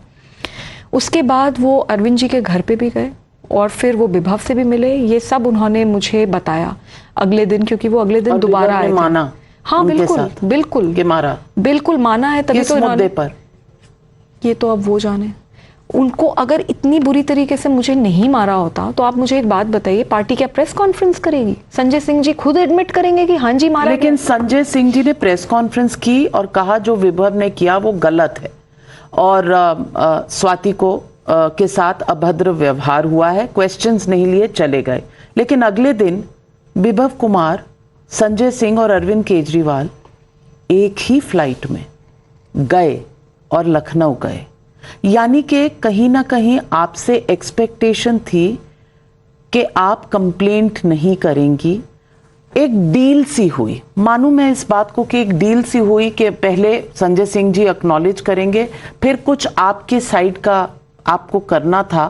उसके बाद वो अरविंद जी के घर पे भी गए, और फिर वो विभव से भी मिले. ये सब उन्होंने मुझे बताया अगले दिन, क्योंकि वो अगले दिन दोबारा आए. माना? हाँ, बिल्कुल बिल्कुल कि मारा, बिल्कुल माना है. तभी तो मुद्दे पर ये तो अब वो जाने. उनको अगर इतनी बुरी तरीके से मुझे नहीं मारा होता, तो आप मुझे एक बात बताइए, पार्टी क्या प्रेस कॉन्फ्रेंस करेगी? संजय सिंह जी खुद एडमिट करेंगे कि हाँ जी मारा. लेकिन संजय सिंह जी ने प्रेस कॉन्फ्रेंस की और कहा जो विभव ने किया वो गलत है, और स्वाति को के साथ अभद्र व्यवहार हुआ है, क्वेश्चंस नहीं लिए, चले गए. लेकिन अगले दिन विभव कुमार, संजय सिंह और अरविंद केजरीवाल एक ही फ्लाइट में गए और लखनऊ गए. यानी कि कहीं ना कहीं आपसे एक्सपेक्टेशन थी कि आप कंप्लेंट नहीं करेंगी. एक डील सी हुई, मानूं मैं इस बात को कि एक डील सी हुई कि पहले संजय सिंह जी एक्नॉलेज करेंगे, फिर कुछ आपके साइड का आपको करना था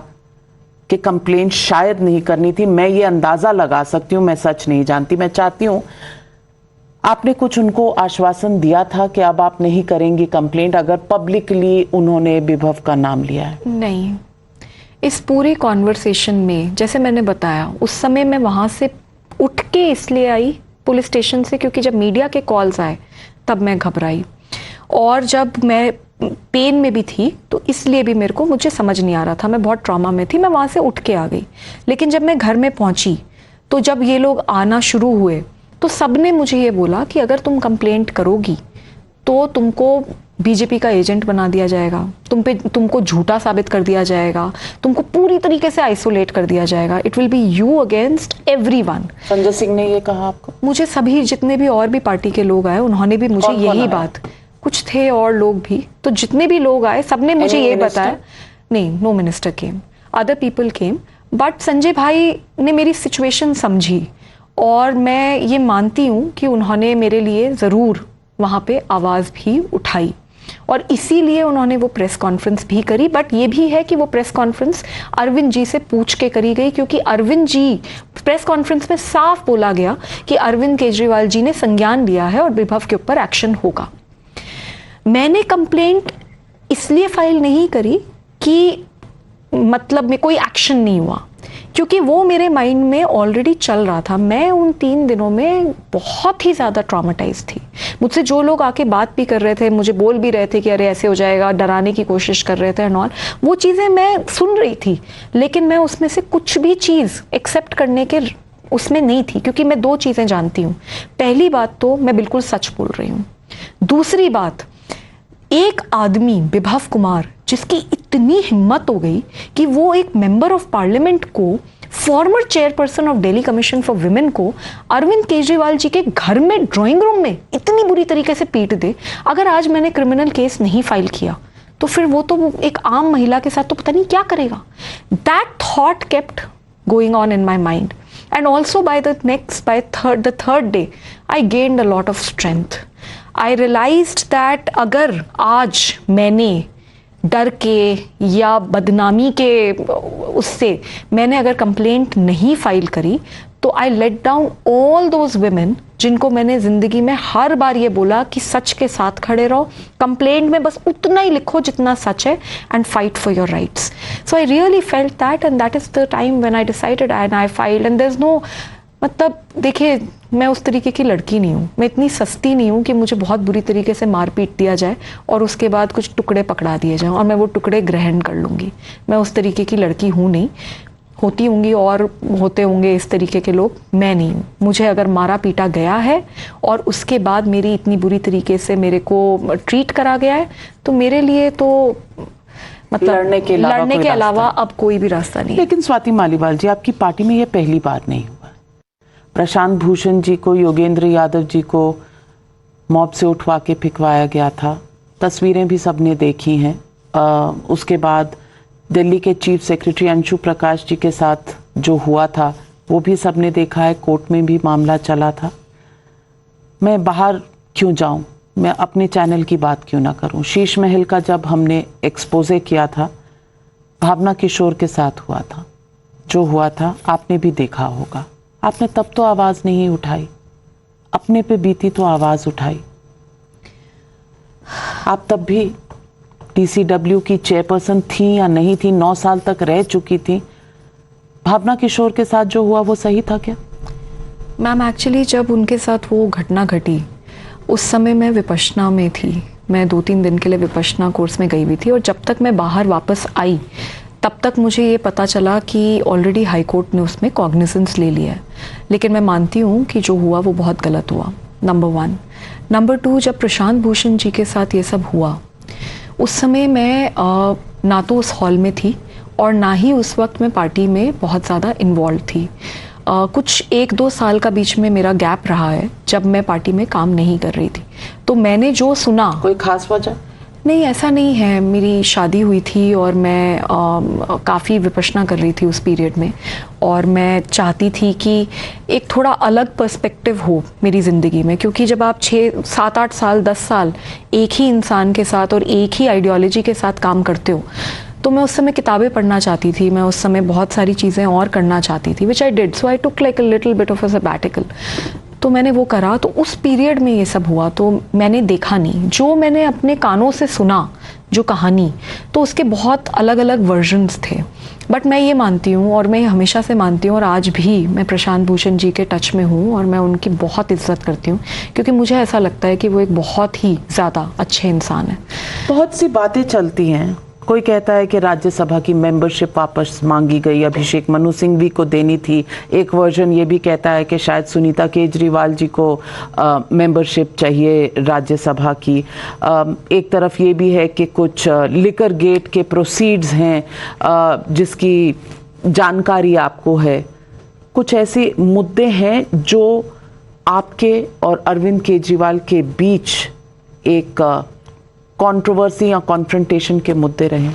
कि कंप्लेंट शायद नहीं करनी थी. मैं ये अंदाजा लगा सकती हूँ, मैं सच नहीं जानती. मैं चाहती हूँ, आपने कुछ उनको आश्वासन दिया था कि अब आप नहीं करेंगी कंप्लेंट, अगर पब्लिकली उन्होंने विभव का नाम लिया है? नहीं, इस पूरे कॉन्वर्सेशन में जैसे मैंने बताया, उस समय मैं वहाँ से उठ के इसलिए आई पुलिस स्टेशन से, क्योंकि जब मीडिया के कॉल्स आए तब मैं घबराई, और जब मैं पेन में भी थी तो इसलिए भी मुझे समझ नहीं आ रहा था, मैं बहुत ट्रॉमा में थी, मैं वहाँ से उठ के आ गई. लेकिन जब मैं घर में पहुँची तो जब ये लोग आना शुरू हुए तो सबने मुझे ये बोला कि अगर तुम कंप्लेंट करोगी तो तुमको बीजेपी का एजेंट बना दिया जाएगा, तुमको झूठा साबित कर दिया जाएगा, तुमको पूरी तरीके से आइसोलेट कर दिया जाएगा. It will be you against everyone. Sanjay Singh ने ये कहा आपको? मुझे सभी, जितने भी और भी पार्टी के लोग आए, उन्होंने भी मुझे यही बात, कुछ थे और लोग भी, तो जितने भी लोग आए सबने मुझे ये बताया. नहीं, no minister came, other people came, but Sanjay भाई ने मेरी सिचुएशन समझी, और मैं ये मानती हूँ कि उन्होंने मेरे लिए ज़रूर वहाँ पे आवाज़ भी उठाई, और इसीलिए उन्होंने वो प्रेस कॉन्फ्रेंस भी करी. बट ये भी है कि वो प्रेस कॉन्फ्रेंस अरविंद जी से पूछ के करी गई, क्योंकि अरविंद जी, प्रेस कॉन्फ्रेंस में साफ बोला गया कि अरविंद केजरीवाल जी ने संज्ञान लिया है और विभव के ऊपर एक्शन होगा. मैंने कंप्लेंट इसलिए फाइल नहीं करी कि मतलब में कोई एक्शन नहीं हुआ, क्योंकि वो मेरे माइंड में ऑलरेडी चल रहा था. मैं उन 3 दिनों में बहुत ही ज़्यादा ट्रॉमेटाइज थी. मुझसे जो लोग आके बात भी कर रहे थे, मुझे बोल भी रहे थे कि अरे ऐसे हो जाएगा, डराने की कोशिश कर रहे थे एंड ऑल, वो चीज़ें मैं सुन रही थी, लेकिन मैं उसमें से कुछ भी चीज़ एक्सेप्ट करने के उसमें नहीं थी, क्योंकि मैं 2 चीज़ें जानती हूँ. पहली बात तो मैं बिल्कुल सच बोल रही हूँ. दूसरी बात, एक आदमी विभव कुमार जिसकी इतनी हिम्मत हो गई कि वो एक मेंबर ऑफ पार्लियामेंट को, farmer chairperson of Delhi commission for women को अरविंद केजरीवाल जी के घर में ड्राइंग रूम में इतनी बुरी तरीके से पीट दे। अगर आज मैंने क्रिमिनल केस नहीं फाइल किया तो फिर वो तो एक आम महिला के साथ तो पता नहीं क्या करेगा। That thought kept going on in my mind and also by the third day I gained a lot of strength. I realized that अगर आज मैंने डर के या बदनामी के उससे मैंने अगर कंप्लेंट नहीं फाइल करी तो I let down all those women जिनको मैंने ज़िंदगी में हर बार ये बोला कि सच के साथ खड़े रहो, कंप्लेंट में बस उतना ही लिखो जितना सच है, and fight for your rights. So I really felt that and that is the time when I decided and I filed. And there is no, मतलब देखिए, मैं उस तरीके की लड़की नहीं हूँ, मैं इतनी सस्ती नहीं हूँ कि मुझे बहुत बुरी तरीके से मार पीट दिया जाए और उसके बाद कुछ टुकड़े पकड़ा दिए जाएँ और मैं वो टुकड़े ग्रहण कर लूँगी। मैं उस तरीके की लड़की हूँ नहीं। होती होंगी और होते होंगे इस तरीके के लोग, मैं नहीं हूँ। मुझे अगर मारा पीटा गया है और उसके बाद मेरी इतनी बुरी तरीके से मेरे को ट्रीट करा गया है तो मेरे लिए तो मतलब लड़ने के अलावा अब कोई भी रास्ता नहीं। लेकिन स्वाति मालीवाल जी, आपकी पार्टी में ये पहली बार नहीं हुआ। प्रशांत भूषण जी को, योगेंद्र यादव जी को मॉब से उठवा के फेंकवाया गया था, तस्वीरें भी सबने देखी हैं। उसके बाद दिल्ली के चीफ सेक्रेटरी अंशु प्रकाश जी के साथ जो हुआ था वो भी सबने देखा है, कोर्ट में भी मामला चला था। मैं बाहर क्यों जाऊं, मैं अपने चैनल की बात क्यों ना करूं। शीश महल का जब हमने एक्सपोजे किया था, भावना किशोर के साथ हुआ था, जो हुआ था आपने भी देखा होगा। आपने तब तो आवाज़ नहीं उठाई, अपने पे बीती तो आवाज़ उठाई। आप तब भी DCW की चेयरपर्सन थी या नहीं थी, 9 साल तक रह चुकी थी। भावना किशोर के साथ जो हुआ वो सही था क्या? मैम एक्चुअली जब उनके साथ वो घटना घटी उस समय मैं विपश्यना में थी। मैं 2-3 दिन के लिए विपश्यना कोर्स में गई हुई थी और जब तक मैं बाहर वापस आई तब तक मुझे ये पता चला कि ऑलरेडी हाई कोर्ट ने उसमें कॉग्निजेंस ले लिया है। लेकिन मैं मानती हूँ कि जो हुआ वो बहुत गलत हुआ, नंबर 1। नंबर 2, जब प्रशांत भूषण जी के साथ ये सब हुआ उस समय मैं ना तो उस हॉल में थी और ना ही उस वक्त मैं पार्टी में बहुत ज़्यादा इन्वॉल्व थी। कुछ 1-2 साल का बीच में मेरा गैप रहा है जब मैं पार्टी में काम नहीं कर रही थी। तो मैंने जो सुना, कोई खास वजह? नहीं, ऐसा नहीं है। मेरी शादी हुई थी और मैं काफ़ी विपश्यना कर रही थी उस पीरियड में और मैं चाहती थी कि एक थोड़ा अलग पर्सपेक्टिव हो मेरी ज़िंदगी में, क्योंकि जब आप 6-7-8 साल 10 साल एक ही इंसान के साथ और एक ही आइडियोलॉजी के साथ काम करते हो तो मैं उस समय किताबें पढ़ना चाहती थी, मैं उस समय बहुत सारी चीज़ें और करना चाहती थी, which I did. So I took like a little bit of a sabbatical. तो मैंने वो करा, तो उस पीरियड में ये सब हुआ तो मैंने देखा नहीं। जो मैंने अपने कानों से सुना जो कहानी, तो उसके बहुत अलग अलग वर्जन्स थे। बट मैं ये मानती हूँ और मैं हमेशा से मानती हूँ और आज भी मैं प्रशांत भूषण जी के टच में हूँ और मैं उनकी बहुत इज्जत करती हूँ क्योंकि मुझे ऐसा लगता है कि वो एक बहुत ही ज़्यादा अच्छे इंसान है। बहुत सी बातें चलती हैं। कोई कहता है कि राज्यसभा की मेंबरशिप वापस मांगी गई, अभिषेक मनु सिंघवी को देनी थी। एक वर्जन ये भी कहता है कि शायद सुनीता केजरीवाल जी को मेंबरशिप चाहिए राज्यसभा की। एक तरफ ये भी है कि कुछ लिकर गेट के प्रोसीड्स हैं जिसकी जानकारी आपको है। कुछ ऐसे मुद्दे हैं जो आपके और अरविंद केजरीवाल के बीच एक कंट्रोवर्सी या कॉन्फ्रंटेशन के मुद्दे रहे?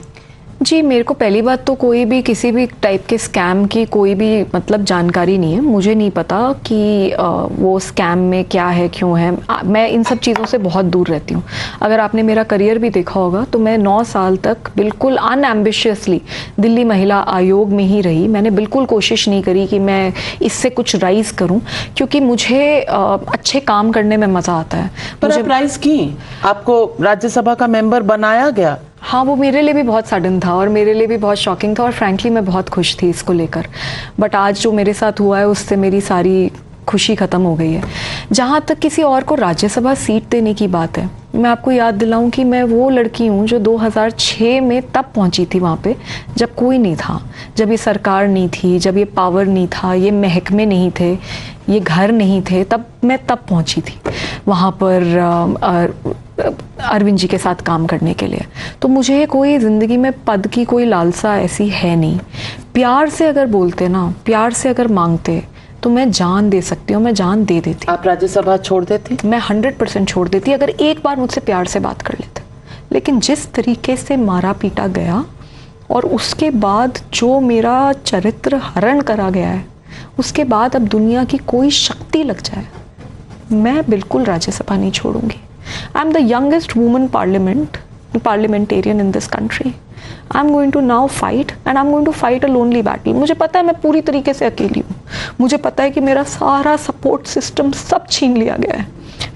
जी, मेरे को पहली बात तो कोई भी किसी भी टाइप के स्कैम की कोई भी मतलब जानकारी नहीं है। मुझे नहीं पता कि वो स्कैम में क्या है, क्यों है। मैं इन सब चीज़ों से बहुत दूर रहती हूँ। अगर आपने मेरा करियर भी देखा होगा तो मैं 9 साल तक बिल्कुल अनएम्बिशियसली दिल्ली महिला आयोग में ही रही। मैंने बिल्कुल कोशिश नहीं करी कि मैं इससे कुछ राइज करूँ क्योंकि मुझे अच्छे काम करने में मज़ा आता है। पर आप राइज की, आपको राज्यसभा का मेंबर बनाया गया। हाँ, वो मेरे लिए भी बहुत सडन था और मेरे लिए भी बहुत शॉकिंग था और फ्रैंकली मैं बहुत खुश थी इसको लेकर। बट आज जो मेरे साथ हुआ है उससे मेरी सारी खुशी ख़त्म हो गई है। जहाँ तक किसी और को राज्यसभा सीट देने की बात है, मैं आपको याद दिलाऊं कि मैं वो लड़की हूँ जो 2006 में तब पहुँची थी वहाँ पे जब कोई नहीं था, जब ये सरकार नहीं थी, जब ये पावर नहीं था, ये महकमे नहीं थे, ये घर नहीं थे, तब मैं पहुँची थी वहाँ पर। अरविंद जी के साथ काम करने के लिए। तो मुझे कोई ज़िंदगी में पद की कोई लालसा ऐसी है नहीं। प्यार से अगर बोलते ना, प्यार से अगर मांगते तो मैं जान दे सकती हूँ, मैं जान दे देती। आप राज्यसभा छोड़ देती? मैं 100% छोड़ देती अगर एक बार मुझसे प्यार से बात कर लेते। लेकिन जिस तरीके से मारा पीटा गया और उसके बाद जो मेरा चरित्र हरण करा गया है, उसके बाद अब दुनिया की कोई शक्ति लग जाए, मैं बिल्कुल राज्यसभा नहीं छोड़ूंगी। I am the youngest woman parliamentarian in this country. I am going to now fight and I am going to fight a lonely battle. मुझे पता है मैं पूरी तरीके से अकेली हूँ। मुझे पता है कि मेरा सारा सपोर्ट सिस्टम सब छीन लिया गया है।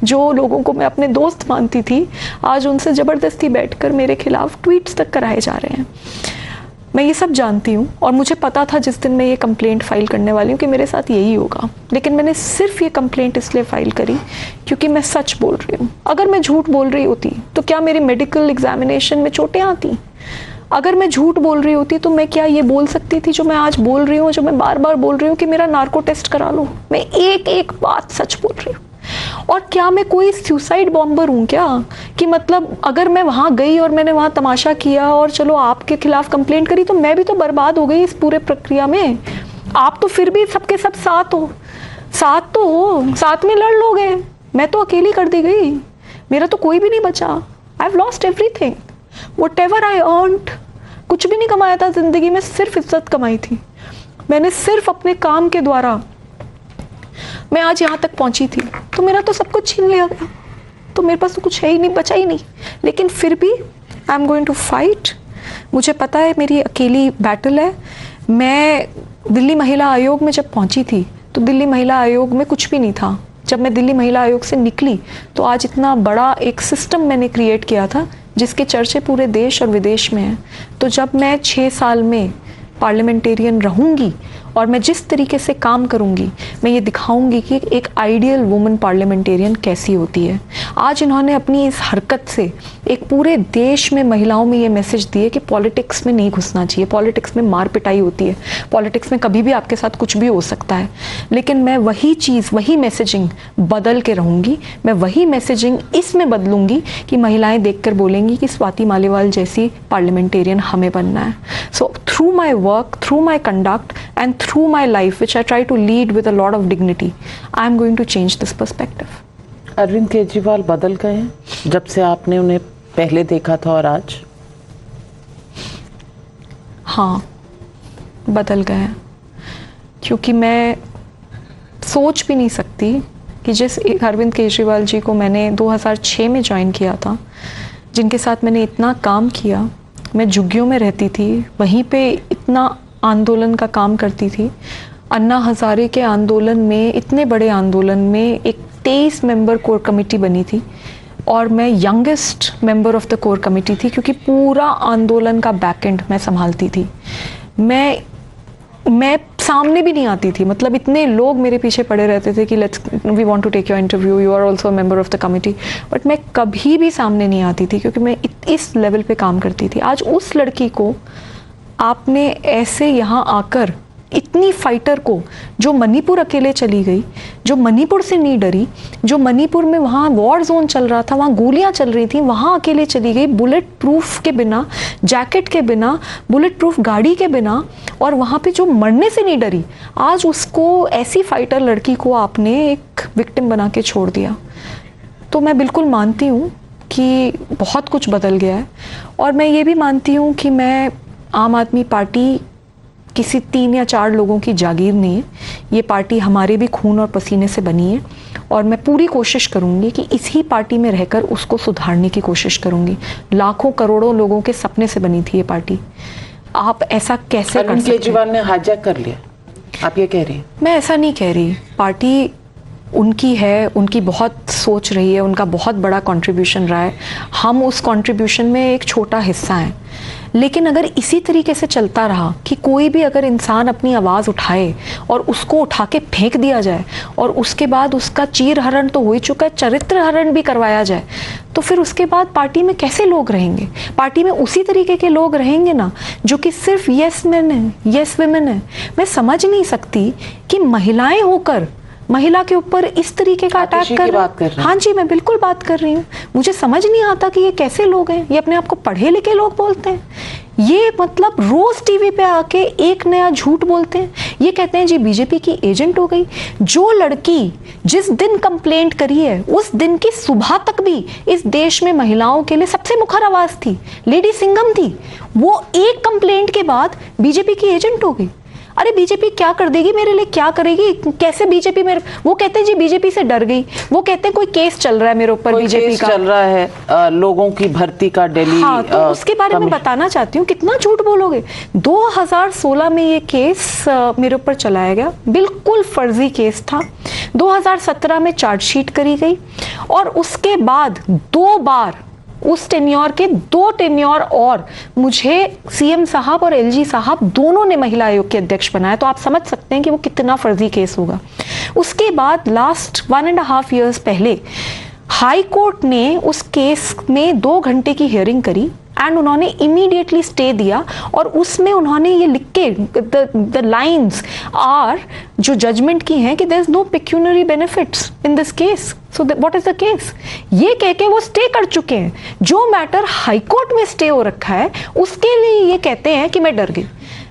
जो लोगों को मैं अपने दोस्त मानती थी, आज उनसे ज़बरदस्ती बैठकर मेरे खिलाफ ट्वीट्स तक कराए जा रहे हैं। मैं ये सब जानती हूँ और मुझे पता था जिस दिन मैं ये कंप्लेंट फाइल करने वाली हूँ कि मेरे साथ यही होगा। लेकिन मैंने सिर्फ ये कंप्लेंट इसलिए फाइल करी क्योंकि मैं सच बोल रही हूँ। अगर मैं झूठ बोल रही होती तो क्या मेरी मेडिकल एग्जामिनेशन में चोटें आती? अगर मैं झूठ बोल रही होती तो मैं क्या ये बोल सकती थी जो मैं आज बोल रही हूँ, जो मैं बार बार बोल रही हूँ कि मेरा नार्को टेस्ट करा लो? मैं एक एक बात सच बोल रही हूँ। और क्या मैं कोई सुसाइड बॉम्बर हूँ क्या कि मतलब अगर मैं वहाँ गई और मैंने वहाँ तमाशा किया और चलो आपके खिलाफ कंप्लेंट करी तो मैं भी तो बर्बाद हो गई इस पूरे प्रक्रिया में? आप तो फिर भी सबके सब साथ हो, साथ में लड़ लोगे। मैं तो अकेली कर दी गई, मेरा तो कोई भी नहीं बचा। I have lost everything, whatever I earned. कुछ भी नहीं कमाया था जिंदगी में, सिर्फ इज्जत कमाई थी मैंने। सिर्फ अपने काम के द्वारा मैं आज यहाँ तक पहुँची थी। तो मेरा तो सब कुछ छीन लिया गया, तो मेरे पास तो कुछ है ही नहीं, बचा ही नहीं। लेकिन फिर भी I am going to fight. मुझे पता है मेरी अकेली बैटल है। मैं दिल्ली महिला आयोग में जब पहुँची थी तो दिल्ली महिला आयोग में कुछ भी नहीं था। जब मैं दिल्ली महिला आयोग से निकली तो आज इतना बड़ा एक सिस्टम मैंने क्रिएट किया था जिसके चर्चे पूरे देश और विदेश में हैं। तो जब मैं 6 साल में पार्लियामेंटेरियन रहूँगी और मैं जिस तरीके से काम करूँगी, मैं ये दिखाऊंगी कि एक आइडियल वुमन पार्लियामेंटेरियन कैसी होती है। आज इन्होंने अपनी इस हरकत से एक पूरे देश में महिलाओं में ये मैसेज दिए कि पॉलिटिक्स में नहीं घुसना चाहिए, पॉलिटिक्स में मार पिटाई होती है, पॉलिटिक्स में कभी भी आपके साथ कुछ भी हो सकता है। लेकिन मैं वही चीज़, वही मैसेजिंग बदल के रहूँगी। मैं वही मैसेजिंग इसमें बदलूँगी कि महिलाएँ देखकर बोलेंगी कि स्वाति मालीवाल जैसी पार्लियामेंटेरियन हमें बनना है। So through my work, through my conduct and through my life, which I try to lead with a lot of dignity, I am going to change this perspective. Arvind Kejriwal बदल गए हैं जब से आपने उन्हें पहले देखा था और आज? हाँ, बदल गए हैं। क्योंकि मैं सोच भी नहीं सकती कि जिस अरविंद केजरीवाल जी को मैंने 2006 में ज्वाइन किया था, जिनके साथ मैंने इतना काम किया, मैं झुग्गियों में रहती थी, वहीं पे इतना आंदोलन का काम करती थी। अन्ना हजारे के आंदोलन में, इतने बड़े आंदोलन में एक 23 मेंबर कोर कमेटी बनी थी और मैं youngest member of the core committee थी क्योंकि पूरा आंदोलन का बैकएंड मैं संभालती थी। मैं सामने भी नहीं आती थी, मतलब इतने लोग मेरे पीछे पड़े रहते थे कि we want to take your interview, you are also a member of the committee, but मैं कभी भी सामने नहीं आती थी क्योंकि मैं इस लेवल पे काम करती थी। आज उस लड़की को आपने ऐसे यहाँ आकर, इतनी फाइटर को जो मणिपुर अकेले चली गई, जो मणिपुर से नहीं डरी, जो मणिपुर में वहाँ वॉर जोन चल रहा था, वहाँ गोलियाँ चल रही थी, वहाँ अकेले चली गई, बुलेट प्रूफ के बिना, जैकेट के बिना, बुलेट प्रूफ गाड़ी के बिना, और वहाँ पे जो मरने से नहीं डरी। आज उसको, ऐसी फाइटर लड़की को आपने एक विक्टिम बना के छोड़ दिया। तो मैं बिल्कुल मानती हूँ कि बहुत कुछ बदल गया है और मैं ये भी मानती हूँ कि मैं आम आदमी पार्टी किसी 3 या 4 लोगों की जागीर नहीं है। ये पार्टी हमारे भी खून और पसीने से बनी है और मैं पूरी कोशिश करूँगी कि इसी पार्टी में रहकर उसको सुधारने की कोशिश करूँगी। लाखों करोड़ों लोगों के सपने से बनी थी ये पार्टी। आप ऐसा कैसे कर सकते हैं? केजरीवाल ने हाईजैक कर लिया, आप ये कह रही हैं? मैं ऐसा नहीं कह रही। पार्टी उनकी है, उनकी बहुत सोच रही है, उनका बहुत बड़ा कंट्रीब्यूशन रहा है। हम उस कंट्रीब्यूशन में एक छोटा हिस्सा हैं। लेकिन अगर इसी तरीके से चलता रहा कि कोई भी अगर इंसान अपनी आवाज़ उठाए और उसको उठा के फेंक दिया जाए और उसके बाद उसका चीर हरण तो हो ही चुका है, चरित्र हरण भी करवाया जाए, तो फिर उसके बाद पार्टी में कैसे लोग रहेंगे? पार्टी में उसी तरीके के लोग रहेंगे ना जो कि सिर्फ यस मैन है, यस विमेन है। मैं समझ नहीं सकती कि महिलाएं होकर महिला के ऊपर इस तरीके का आप इसी अटैक की कर बात कर रहे हैं? हाँ जी, मैं बिल्कुल बात कर रही हूँ। मुझे समझ नहीं आता कि ये कैसे लोग हैं, ये अपने आप को पढ़े लिखे लोग बोलते हैं। ये मतलब रोज टीवी पे आके एक नया झूठ बोलते हैं। ये कहते हैं जी बीजेपी की एजेंट हो गई। जो लड़की जिस दिन कंप्लेंट करी है उस दिन की सुबह तक भी इस देश में महिलाओं के लिए सबसे मुखर आवाज थी, लेडी सिंघम थी, वो एक कंप्लेंट के बाद बीजेपी की एजेंट हो गई। अरे बीजेपी क्या कर देगी मेरे लिए, क्या करेगी, कैसे बीजेपी मेरे, वो कहते हैं जी बीजेपी से डर गई, वो कहते हैं कोई केस चल रहा है मेरे ऊपर बीजेपी का, चल रहा है लोगों की भर्ती का दिल्ली। हाँ, तो उसके बारे में बताना चाहती हूँ। कितना झूठ बोलोगे। 2016 में ये केस मेरे ऊपर चलाया गया, बिल्कुल फर्जी केस था। 2017 में चार्जशीट करी गई और उसके बाद 2 बार उस टेन्योर के 2 टेन्योर और मुझे सीएम साहब और एलजी साहब दोनों ने महिला आयोग के अध्यक्ष बनाया। तो आप समझ सकते हैं कि वो कितना फर्जी केस होगा। उसके बाद लास्ट 1.5 ईयर्स पहले हाई कोर्ट ने उस केस में 2 घंटे की हियरिंग करी एंड उन्होंने इमीडिएटली स्टे दिया और उसमें उन्होंने ये लिख के द लाइन्स आर जो जजमेंट की हैं कि there is no pecuniary benefits in this case, so what is the case, ये कह के वो स्टे कर चुके हैं। जो मैटर हाई कोर्ट में स्टे हो रखा है उसके लिए ये कहते हैं कि मैं डर गई।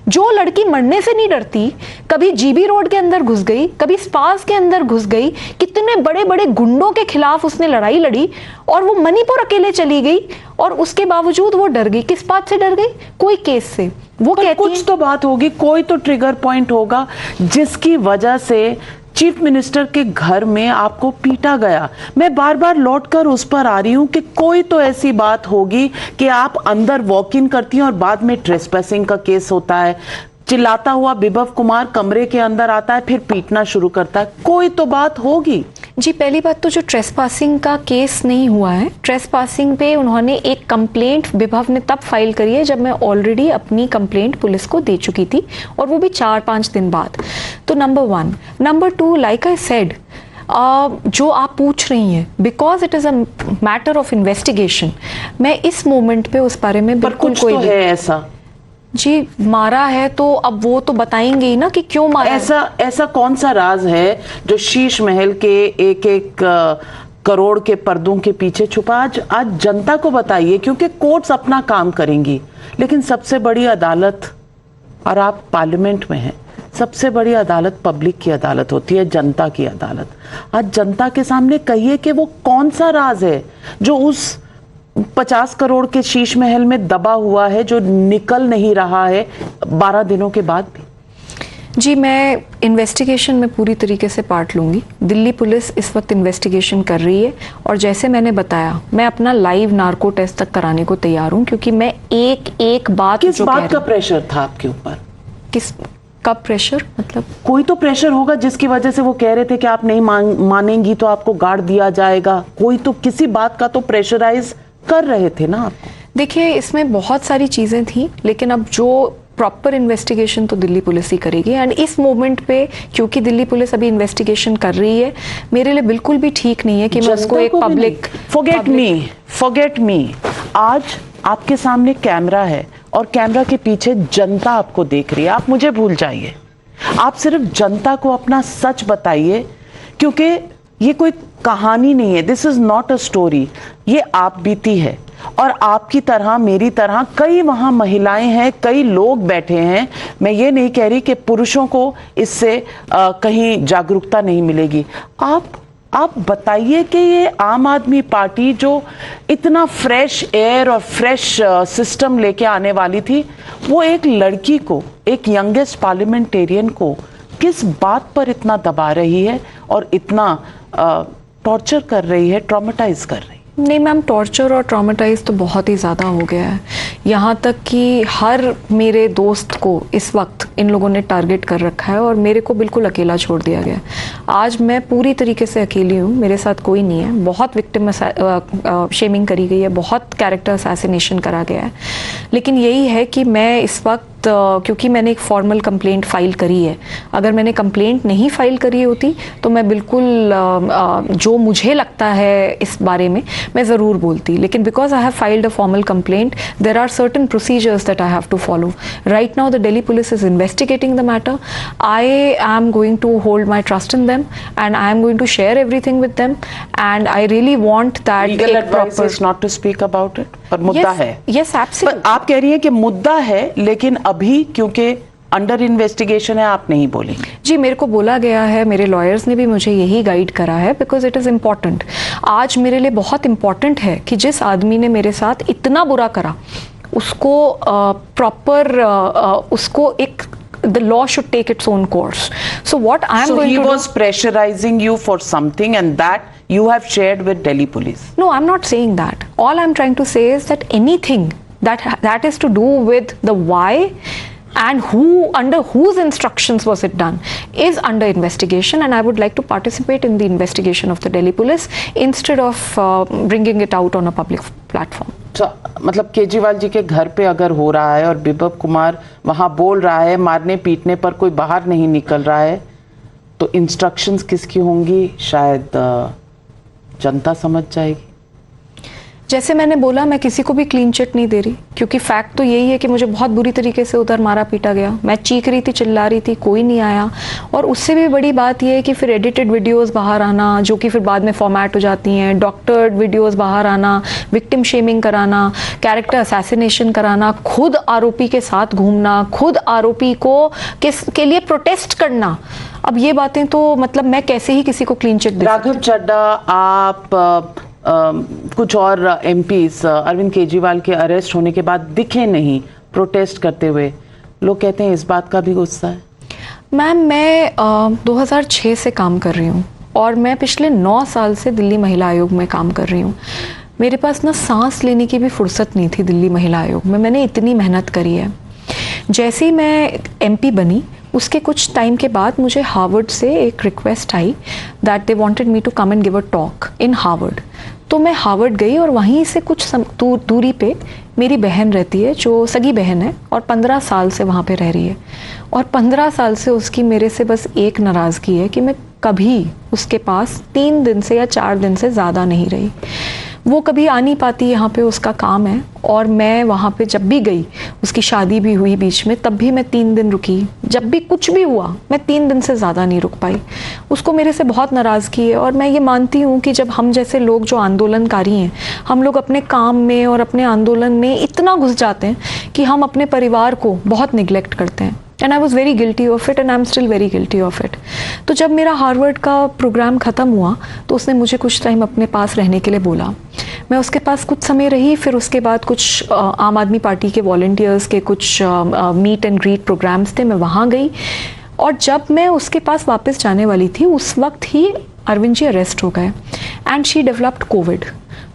जो लड़की मरने से नहीं डरती, कभी जीबी रोड के अंदर घुस गई, कभी स्पास के अंदर घुस गई, कितने बड़े बड़े गुंडों के खिलाफ उसने लड़ाई लड़ी और वो मणिपुर अकेले चली गई और उसके बावजूद वो डर गई। किस बात से डर गई? कोई केस से। वो कहती कुछ तो बात होगी, कोई तो ट्रिगर पॉइंट होगा जिसकी वजह से चीफ मिनिस्टर के घर में आपको पीटा गया। मैं बार बार लौट कर उस पर आ रही हूं कि कोई तो ऐसी बात होगी कि आप अंदर वॉक इन करती हैं और बाद में ट्रेसपैसिंग का केस होता है, चिल्लाता हुआ विभव कुमार कमरे के अंदर आता है, फिर पीटना शुरू करता है। कोई तो बात होगी जी। पहली बात तो जो ट्रेसपासिंग का केस नहीं हुआ है, ट्रेसपासिंग पे उन्होंने एक कंप्लेंट विभव ने तब फाइल करी है जब मैं ऑलरेडी अपनी कंप्लेंट पुलिस को दे चुकी थी और वो भी 4-5 दिन बाद। तो number 1। Number 2, like I said, जो आप पूछ रही हैं, because it is a matter of investigation, मैं इस मोमेंट पे उस बारे में बिल्कुल कोई तो है ऐसा जी मारा है तो अब वो तो बताएंगे ही ना कि क्यों मारा। ऐसा कौन सा राज है जो शीश महल के एक करोड़ के पर्दों के पीछे छुपा? आज जनता को बताइए, क्योंकि कोर्ट्स अपना काम करेंगी, लेकिन सबसे बड़ी अदालत, और आप पार्लियामेंट में हैं, सबसे बड़ी अदालत पब्लिक की अदालत होती है, जनता की अदालत। आज जनता के सामने कहिए कि वो कौन सा राज है जो उस 50 करोड़ के शीश महल में दबा हुआ है, जो निकल नहीं रहा है 12 दिनों के बाद भी। जी, मैं इन्वेस्टिगेशन में पूरी तरीके से पार्ट लूंगी। दिल्ली पुलिस इस वक्त इन्वेस्टिगेशन कर रही है और जैसे मैंने बताया, मैं अपना लाइव नार्को टेस्ट तक कराने को तैयार हूं, क्योंकि मैं एक बात किस बात का प्रेशर था आपके ऊपर? किस कब प्रेशर? मतलब कोई तो प्रेशर होगा जिसकी वजह से वो कह रहे थे कि आप नहीं मानेंगी तो आपको गाड़ दिया जाएगा। कोई तो किसी बात का तो प्रेशराइज कर रहे थे ना आपको। देखिए, इसमें बहुत सारी चीजें थी, लेकिन अब जो प्रॉपर इन्वेस्टिगेशन तो दिल्ली पुलिस ही करेगी। एंड इस मोमेंट पे क्योंकि दिल्ली पुलिस अभी इन्वेस्टिगेशन कर रही है, मेरे लिए बिल्कुल भी ठीक नहीं है कि मैं उसको एक पब्लिक फॉरगेट मी। आज आपके सामने कैमरा है और कैमरा के पीछे जनता आपको देख रही है। आप मुझे भूल जाइए, आप सिर्फ जनता को अपना सच बताइए, क्योंकि ये कोई कहानी नहीं है। This is not a story, ये आप बीती है। और आपकी तरह, मेरी तरह कई वहां महिलाएं हैं, कई लोग बैठे हैं। मैं ये नहीं कह रही कि पुरुषों को इससे कहीं जागरूकता नहीं मिलेगी। आप बताइए कि ये आम आदमी पार्टी जो इतना फ्रेश एयर और फ्रेश सिस्टम लेके आने वाली थी, वो एक लड़की को, एक यंगेस्ट पार्लियामेंटेरियन को किस बात पर इतना दबा रही है और इतना टॉर्चर कर रही है, ट्रॉमेटाइज कर रही है? नहीं मैम, टॉर्चर और ट्रॉमेटाइज तो बहुत ही ज़्यादा हो गया है। यहाँ तक कि हर मेरे दोस्त को इस वक्त इन लोगों ने टारगेट कर रखा है और मेरे को बिल्कुल अकेला छोड़ दिया गया। आज मैं पूरी तरीके से अकेली हूँ, मेरे साथ कोई नहीं है। बहुत विक्टिम शेमिंग करी गई है, बहुत कैरेक्टर असैसिनेशन करा गया है। लेकिन यही है कि मैं इस वक्त क्योंकि मैंने एक फॉर्मल कंप्लेंट फाइल करी है, अगर मैंने कंप्लेंट नहीं फाइल करी होती तो मैं बिल्कुल जो मुझे लगता है इस बारे में मैं ज़रूर बोलती, लेकिन because I have filed a formal complaint there are certain procedures that I have to follow. Right now the Delhi police is investigating the matter. I am going to hold my trust in them and I am going to share everything with them and I really want that legal advice is not to speak about it, पर मुद्दा है. Yes absolutely. पर आप कह रही हैं कि मुद्दा है, लेकिन अभी क्योंकि अंडर इन्वेस्टिगेशन है आप नहीं बोलेंगे. जी, मेरे को बोला गया है, मेरे लॉयर्स ने भी मुझे यही गाइड करा है, बिकॉज इट इज़ इम्पॉर्टेंट. आज मेरे लिए बहुत इम्पॉर्टेंट है कि जिस आदमी ने मेरे साथ इतना बुरा करा उसको प्रॉपर उसको एक the law should take its own course. So what I am So going he to was pressurizing you for something and that you have shared with Delhi police. No, I'm not saying that. All I'm trying to say is that anything that is to do with the why and who, under whose instructions was it done, is under investigation, and I would like to participate in the investigation of the Delhi police instead of bringing it out on a public platform. So, मतलब केजरीवाल जी के घर पे अगर हो रहा है और बिप्लब कुमार वहां बोल रहा है मारने पीटने पर कोई बाहर नहीं निकल रहा है, तो इंस्ट्रक्शंस किसकी होंगी शायद जनता समझ जाएगी. जैसे मैंने बोला, मैं किसी को भी क्लीन चिट नहीं दे रही, क्योंकि फैक्ट तो यही है कि मुझे बहुत बुरी तरीके से उधर मारा पीटा गया. मैं चीख रही थी, चिल्ला रही थी, कोई नहीं आया. और उससे भी बड़ी बात यह है कि फिर एडिटेड वीडियोस बाहर आना, जो कि फिर बाद में फॉर्मेट हो जाती हैं, डॉक्टर्ड वीडियोस बाहर आना, विक्टिम शेमिंग कराना, कैरेक्टर असैसिनेशन कराना, खुद आरोपी के साथ घूमना, खुद आरोपी को के लिए प्रोटेस्ट करना. अब ये बातें तो मतलब मैं कैसे ही किसी को क्लीन चिट दे. राघव चड्डा, आप कुछ और एमपीज अरविंद केजरीवाल के अरेस्ट होने के बाद दिखे नहीं प्रोटेस्ट करते हुए. लोग कहते हैं इस बात का भी गुस्सा है. मैम, मैं 2006 से काम कर रही हूँ और मैं पिछले 9 साल से दिल्ली महिला आयोग में काम कर रही हूँ. मेरे पास ना सांस लेने की भी फुर्सत नहीं थी दिल्ली महिला आयोग में. मैंने इतनी मेहनत करी है. जैसे ही मैं एमपी बनी उसके कुछ टाइम के बाद मुझे हार्वर्ड से एक रिक्वेस्ट आई that they wanted me to come and give a talk in Harvard. तो मैं हार्वर्ड गई और वहीं से कुछ दूरी पे मेरी बहन रहती है, जो सगी बहन है, और 15 साल से वहाँ पे रह रही है. और 15 साल से उसकी मेरे से बस एक नाराज़गी है कि मैं कभी उसके पास 3 दिन से या 4 दिन से ज़्यादा नहीं रही. वो कभी आ नहीं पाती, यहाँ पे उसका काम है. और मैं वहाँ पे जब भी गई, उसकी शादी भी हुई बीच में, तब भी मैं 3 दिन रुकी. जब भी कुछ भी हुआ मैं 3 दिन से ज़्यादा नहीं रुक पाई. उसको मेरे से बहुत नाराज़गी है. और मैं ये मानती हूँ कि जब हम जैसे लोग जो आंदोलनकारी हैं, हम लोग अपने काम में और अपने आंदोलन में इतना घुस जाते हैं कि हम अपने परिवार को बहुत निगलेक्ट करते हैं. And I was very guilty of it and I am still very guilty of it. तो जब मेरा हार्वर्ड का प्रोग्राम ख़त्म हुआ तो उसने मुझे कुछ टाइम अपने पास रहने के लिए बोला. मैं उसके पास कुछ समय रही. फिर उसके बाद कुछ आम आदमी पार्टी के वॉलंटियर्स के कुछ मीट एंड ग्रीट प्रोग्राम्स थे, मैं वहाँ गई. और जब मैं उसके पास वापस जाने वाली थी उस वक्त ही अरविंद जी अरेस्ट हो गए एंड शी डेवलप्ड कोविड.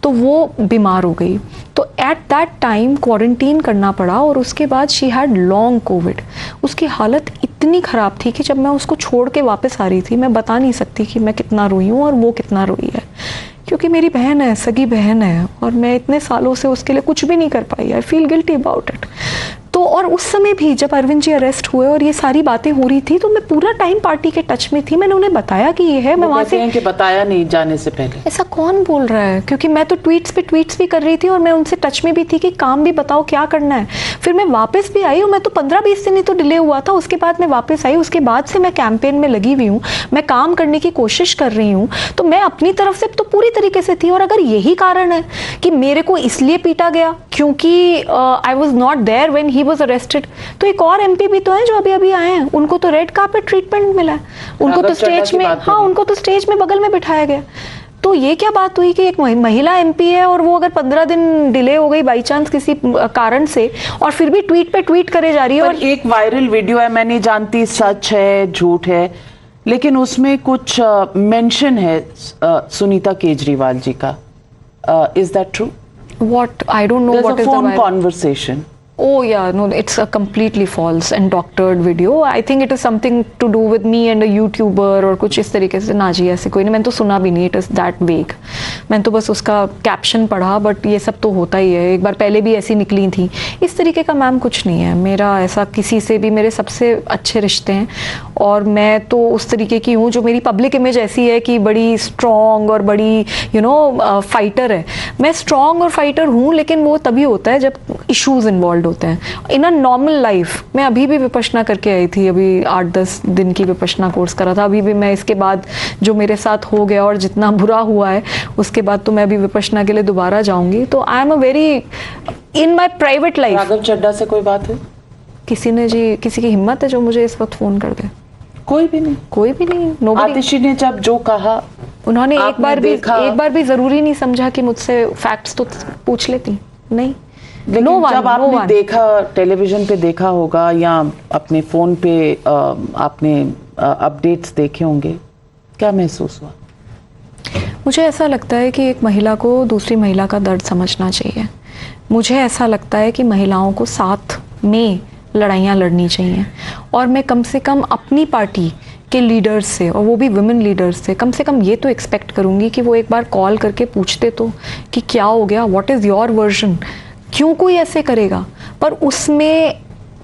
तो वो बीमार हो गई. तो एट दैट टाइम क्वारंटीन करना पड़ा और उसके बाद शी हैड लॉन्ग कोविड. उसकी हालत इतनी ख़राब थी कि जब मैं उसको छोड़ के वापस आ रही थी, मैं बता नहीं सकती कि मैं कितना रोई हूँ और वो कितना रोई है, क्योंकि मेरी बहन है, सगी बहन है, और मैं इतने सालों से उसके लिए कुछ भी नहीं कर पाई. I feel guilty about it. तो और उस समय भी जब अरविंद जी अरेस्ट हुए और ये सारी बातें हो रही थी, तो मैं पूरा टाइम पार्टी के टच में थी. मैंने उन्हें बताया कि ये है. मैं वहाँ से कि बताया नहीं जाने से पहले. ऐसा कौन बोल रहा है? क्योंकि मैं तो ट्वीट्स पे ट्वीट्स भी कर रही थी और मैं उनसे टच में भी थी कि काम भी बताओ क्या करना है. फिर मैं वापस भी आई और मैं तो 15-20 दिन ही तो डिले हुआ था. उसके बाद मैं वापस आई. उसके बाद से मैं कैंपेन में लगी हुई हूँ, मैं काम करने की कोशिश कर रही हूँ. तो मैं अपनी तरफ से तो पूरी तरीके से थी. और अगर यही कारण है कि मेरे को इसलिए पीटा गया क्योंकि I was not there when he was arrested, तो एक और एमपी भी तो हैं जो अभी अभी आए हैं, उनको तो रेड कार्पेट ट्रीटमेंट मिला है. उनको तो स्टेज में, हाँ, उनको तो स्टेज में बगल में बिठाया गया. तो ये क्या बात हुई कि एक महिला एमपी है और वो अगर 15 दिन डिले हो गई बाई चांस किसी कारण से, और फिर भी ट्वीट पे ट्वीट करे जा रही है. और एक वायरल वीडियो है, मैं नहीं जानती सच है झूठ है, लेकिन उसमें कुछ मेंशन है सुनीता केजरीवाल जी का. Is that true? What? I don't know. What is the phone viral conversation? Oh yeah, no, it's a completely false and doctored video. I think it is something to do with me and a YouTuber और कुछ इस तरीके से. ना जी, ऐसे कोई नहीं, मैंने तो सुना भी नहीं. It is that vague. मैंने तो बस उसका कैप्शन पढ़ा, बट ये सब तो होता ही है, एक बार पहले भी ऐसी निकली थी। इस तरीके का मैम कुछ नहीं है मेरा, ऐसा किसी से भी, मेरे सबसे अच्छे रिश्ते हैं और मैं तो उस तरीके की हूँ जो मेरी पब्लिक इमेज ऐसी है कि बड़ी स्ट्रॉन्ग और बड़ी फाइटर है। मैं स्ट्रॉन्ग और फाइटर हूँ, लेकिन वो तभी होता है जब इश्यूज इन्वॉल्व होते हैं। इन अ नॉर्मल लाइफ मैं अभी भी विपश्यना करके आई थी, अभी 8-10 दिन की विपश्यना कोर्स करा था। अभी भी मैं इसके बाद जो मेरे साथ हो गया और जितना बुरा हुआ है उसके बाद तो मैं अभी विपश्यना के लिए दोबारा जाऊंगी। तो I am a very in my private life. Raghav Chadha से कोई बात है? किसी की हिम्मत है जो मुझे इस वक्त फोन कर दे? कोई भी नहीं, कोई भी नहीं। Nobody। आतिशी ने जब जो कहा उन्होंने एक आपने बार भी जरूरी नहीं समझा कि मुझसे फैक्ट्स तो पूछ लेती? नहीं। लेकिन No जब one, no आपने one। देखा, टेलीविजन पे देखा होगा या अपने फोन पे आपने अपडेट्स देखे होंगे, क्या महसूस हुआ? मुझे ऐसा लगता है कि एक महिला को दूसरी महिला का दर्द समझना चाहिए। मुझे ऐसा लगता है कि महिलाओं को साथ में लड़ाइयाँ लड़नी चाहिए और मैं कम से कम अपनी पार्टी के लीडर्स से, और वो भी वुमेन लीडर्स से, कम ये तो एक्सपेक्ट करूँगी कि वो एक बार कॉल करके पूछते तो कि क्या हो गया, व्हाट इज़ योर वर्जन, क्यों कोई ऐसे करेगा। पर उसमें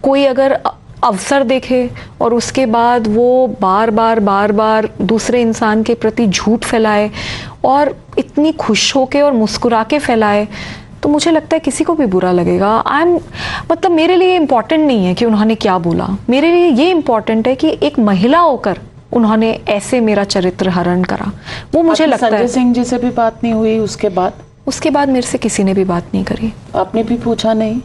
कोई अगर अवसर देखे और उसके बाद वो बार बार दूसरे इंसान के प्रति झूठ फैलाए और इतनी खुश होके और मुस्कुरा के फैलाए, तो मुझे लगता है किसी को भी बुरा लगेगा। मतलब मेरे लिए इम्पॉर्टेंट नहीं है कि उन्होंने क्या बोला, मेरे लिए ये इम्पॉर्टेंट है कि एक महिला होकर उन्होंने ऐसे मेरा चरित्र हरण करा। वो मुझे लगता है। संजय सिंह जी से भी बात नहीं हुई उसके बाद? मेरे से किसी ने भी बात नहीं करी। आपने भी पूछा नहीं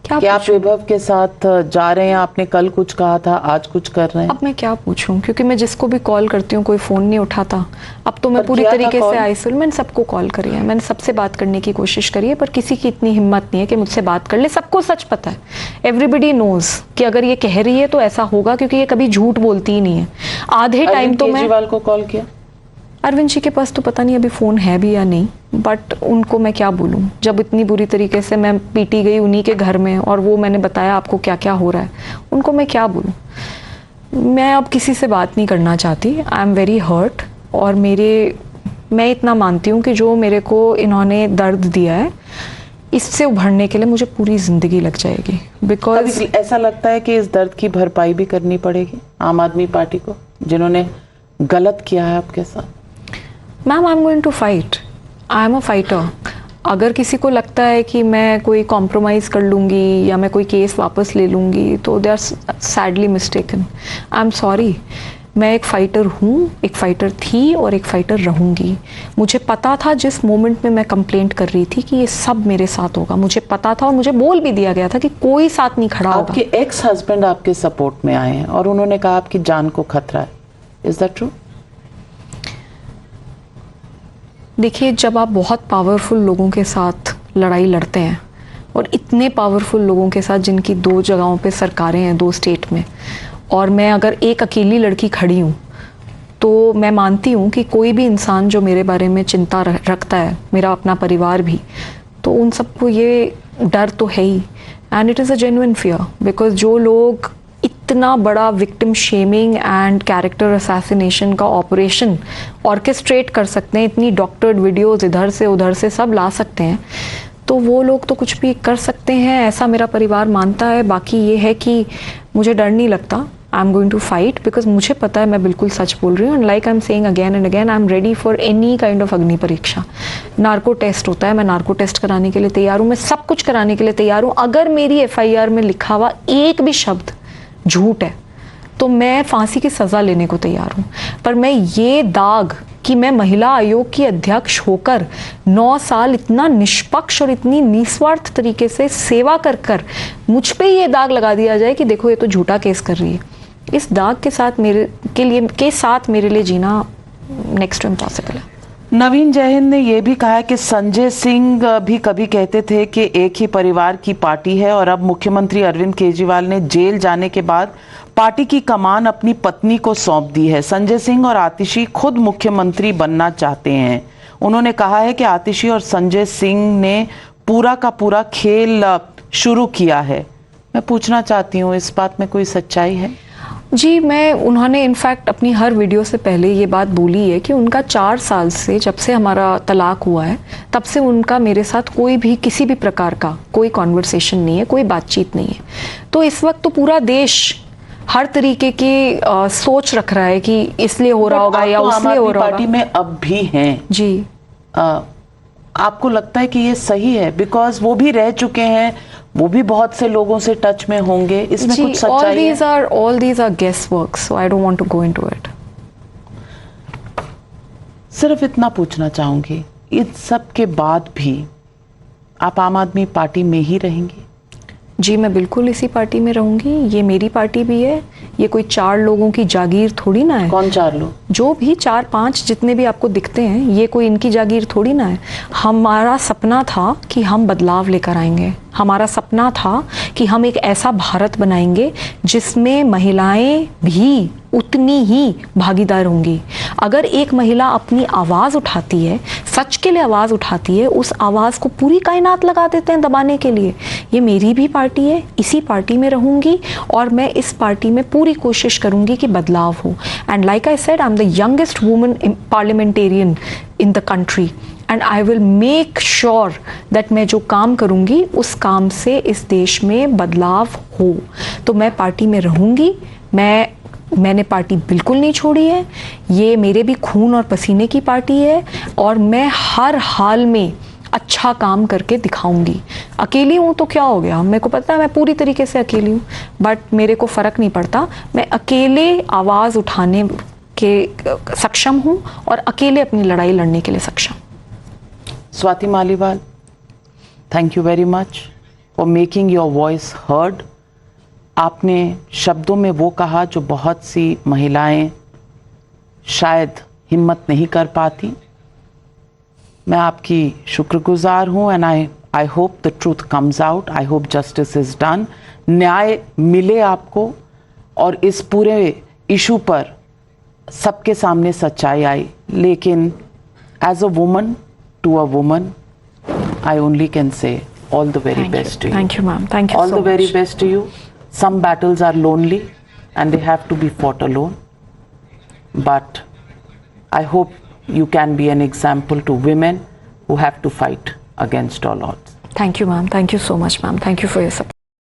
क्या आप विभव के साथ जा रहे हैं? आपने कल कुछ कहा था, आज कुछ कर रहे हैं। अब मैं क्या पूछूं, क्योंकि मैं जिसको भी कॉल करती हूँ कोई फ़ोन नहीं उठाता। अब तो मैं पूरी तरीके से आइसोलेट, मैंने सबको कॉल करी है, मैंने सबसे बात करने की कोशिश करी है, पर किसी की इतनी हिम्मत नहीं है कि मुझसे बात कर ले। सबको सच पता है, एवरीबडी नोज कि अगर ये कह रही है तो ऐसा होगा, क्योंकि ये कभी झूठ बोलती ही नहीं है। आधे टाइम तो मैं केजरीवाल को कॉल किया। अरविंद जी के पास तो पता नहीं अभी फ़ोन है भी या नहीं, बट उनको मैं क्या बोलूं, जब इतनी बुरी तरीके से मैं पीटी गई उन्हीं के घर में, और वो मैंने बताया आपको क्या क्या हो रहा है, उनको मैं क्या बोलूं। मैं अब किसी से बात नहीं करना चाहती। आई एम वेरी हर्ट, और मैं इतना मानती हूँ कि जो मेरे को इन्होंने दर्द दिया है, इससे उभरने के लिए मुझे पूरी ज़िंदगी लग जाएगी। बिकॉज ऐसा लगता है कि इस दर्द की भरपाई भी करनी पड़ेगी आम आदमी पार्टी को, जिन्होंने गलत किया है आपके साथ। Ma'am, I am going to fight, I am a fighter. अगर किसी को लगता है कि मैं कोई कॉम्प्रोमाइज़ कर लूँगी या मैं कोई केस वापस ले लूँगी, तो they are sadly mistaken. I am sorry. मैं एक फ़ाइटर हूँ, एक फ़ाइटर थी और एक फ़ाइटर रहूँगी। मुझे पता था जिस मोमेंट में मैं कंप्लेंट कर रही थी कि ये सब मेरे साथ होगा, मुझे पता था और मुझे बोल भी दिया गया था कि कोई साथ नहीं खड़ा होगा। आपके एक्स हस्बैंड आपके सपोर्ट में आए हैं और उन्होंने कहा आपकी जान को खतरा है, इज दैट ट्रू? देखिए, जब आप बहुत पावरफुल लोगों के साथ लड़ाई लड़ते हैं, और इतने पावरफुल लोगों के साथ जिनकी 2 जगहों पे सरकारें हैं, 2 स्टेट में, और मैं अगर एक अकेली लड़की खड़ी हूँ, तो मैं मानती हूँ कि कोई भी इंसान जो मेरे बारे में चिंता रखता है, मेरा अपना परिवार भी, तो उन सबको ये डर तो है ही। And it is a genuine fear, because जो लोग इतना बड़ा victim shaming and character assassination का ऑपरेशन ऑर्केस्ट्रेट कर सकते हैं, इतनी डॉक्टर्ड वीडियोस इधर से उधर से सब ला सकते हैं, तो वो लोग तो कुछ भी कर सकते हैं, ऐसा मेरा परिवार मानता है। बाकी ये है कि मुझे डर नहीं लगता। I am going to fight, because मुझे पता है मैं बिल्कुल सच बोल रही हूँ। And like I am saying again and again, I am ready for any kind of अग्नि परीक्षा। नार्को टेस्ट होता है, मैं नार्को टेस्ट कराने के लिए तैयार हूँ, मैं सब कुछ कराने के लिए तैयार हूँ। अगर मेरी FIR में लिखा हुआ एक भी शब्द झूठ है तो मैं फांसी की सज़ा लेने को तैयार हूँ। पर मैं ये दाग कि मैं महिला आयोग की अध्यक्ष होकर 9 साल इतना निष्पक्ष और इतनी निस्वार्थ तरीके से सेवा कर मुझ पे ये दाग लगा दिया जाए कि देखो ये तो झूठा केस कर रही है, इस दाग के साथ मेरे लिए जीना नेक्स्ट टू इम्पॉसिबल है। नवीन जयहिंद ने यह भी कहा कि संजय सिंह भी कभी कहते थे कि एक ही परिवार की पार्टी है, और अब मुख्यमंत्री अरविंद केजरीवाल ने जेल जाने के बाद पार्टी की कमान अपनी पत्नी को सौंप दी है। संजय सिंह और आतिशी खुद मुख्यमंत्री बनना चाहते हैं। उन्होंने कहा है कि आतिशी और संजय सिंह ने पूरा का पूरा खेल शुरू किया है। मैं पूछना चाहती हूँ, इस बात में कोई सच्चाई है? जी, उन्होंने इनफैक्ट अपनी हर वीडियो से पहले ये बात बोली है कि उनका 4 साल से, जब से हमारा तलाक हुआ है, तब से उनका मेरे साथ कोई भी किसी भी प्रकार का कोई कॉन्वर्सेशन नहीं है, कोई बातचीत नहीं है। तो इस वक्त तो पूरा देश हर तरीके की सोच रख रहा है कि इसलिए हो रहा होगा या उसलिए हो रहा होगा। पार्टी में अब भी हैं जी, आपको लगता है कि ये सही है? बिकॉज वो भी रह चुके हैं, वो भी बहुत से लोगों से टच में होंगे, इसमें कुछ सच्चाई है? all these are guesswork, so I don't want to go into it. सिर्फ इतना पूछना चाहूंगी, इन सब के बाद भी आप आम आदमी पार्टी में ही रहेंगी? जी, मैं बिल्कुल इसी पार्टी में रहूंगी। ये मेरी पार्टी भी है, ये कोई 4 लोगों की जागीर थोड़ी ना है। कौन 4 लोग? जो भी 4-5 जितने भी आपको दिखते हैं, ये कोई इनकी जागीर थोड़ी ना है। हमारा सपना था कि हम बदलाव लेकर आएंगे। हमारा सपना था कि हम एक ऐसा भारत बनाएंगे जिसमें महिलाएं भी उतनी ही भागीदार होंगी। अगर एक महिला अपनी आवाज़ उठाती है, सच के लिए आवाज़ उठाती है, उस आवाज़ को पूरी कायनात लगा देते हैं दबाने के लिए। ये मेरी भी पार्टी है, इसी पार्टी में रहूंगी और मैं इस पार्टी में पूरी कोशिश करूंगी कि बदलाव हो। And like I said, I am the youngest woman parliamentarian in the country and I will make sure that मैं जो काम करूंगी उस काम से इस देश में बदलाव हो। तो मैं पार्टी में रहूंगी। मैंने पार्टी बिल्कुल नहीं छोड़ी है। ये मेरे भी खून और पसीने की पार्टी है और मैं हर हाल में अच्छा काम करके दिखाऊंगी। अकेली हूँ तो क्या हो गया, मेरे को पता है मैं पूरी तरीके से अकेली हूँ, बट मेरे को फ़र्क नहीं पड़ता। मैं अकेले आवाज़ उठाने के सक्षम हूँ और अकेले अपनी लड़ाई लड़ने के लिए सक्षम। Swati Maliwal, thank you very much for making your voice heard. आपने शब्दों में वो कहा जो बहुत सी महिलाएं शायद हिम्मत नहीं कर पाती। मैं आपकी शुक्रगुजार हूँ and I hope the truth comes out. I hope justice is done, न्याय मिले आपको और इस पूरे इशू पर सबके सामने सच्चाई आई। लेकिन as a woman to a woman, I only can say all the very best to you. Thank you, ma'am. Thank you so much. All the very best to you. Some battles are lonely and they have to be fought alone. But I hope you can be an example to women who have to fight against all odds. Thank you, ma'am. Thank you so much, ma'am. Thank you for your support.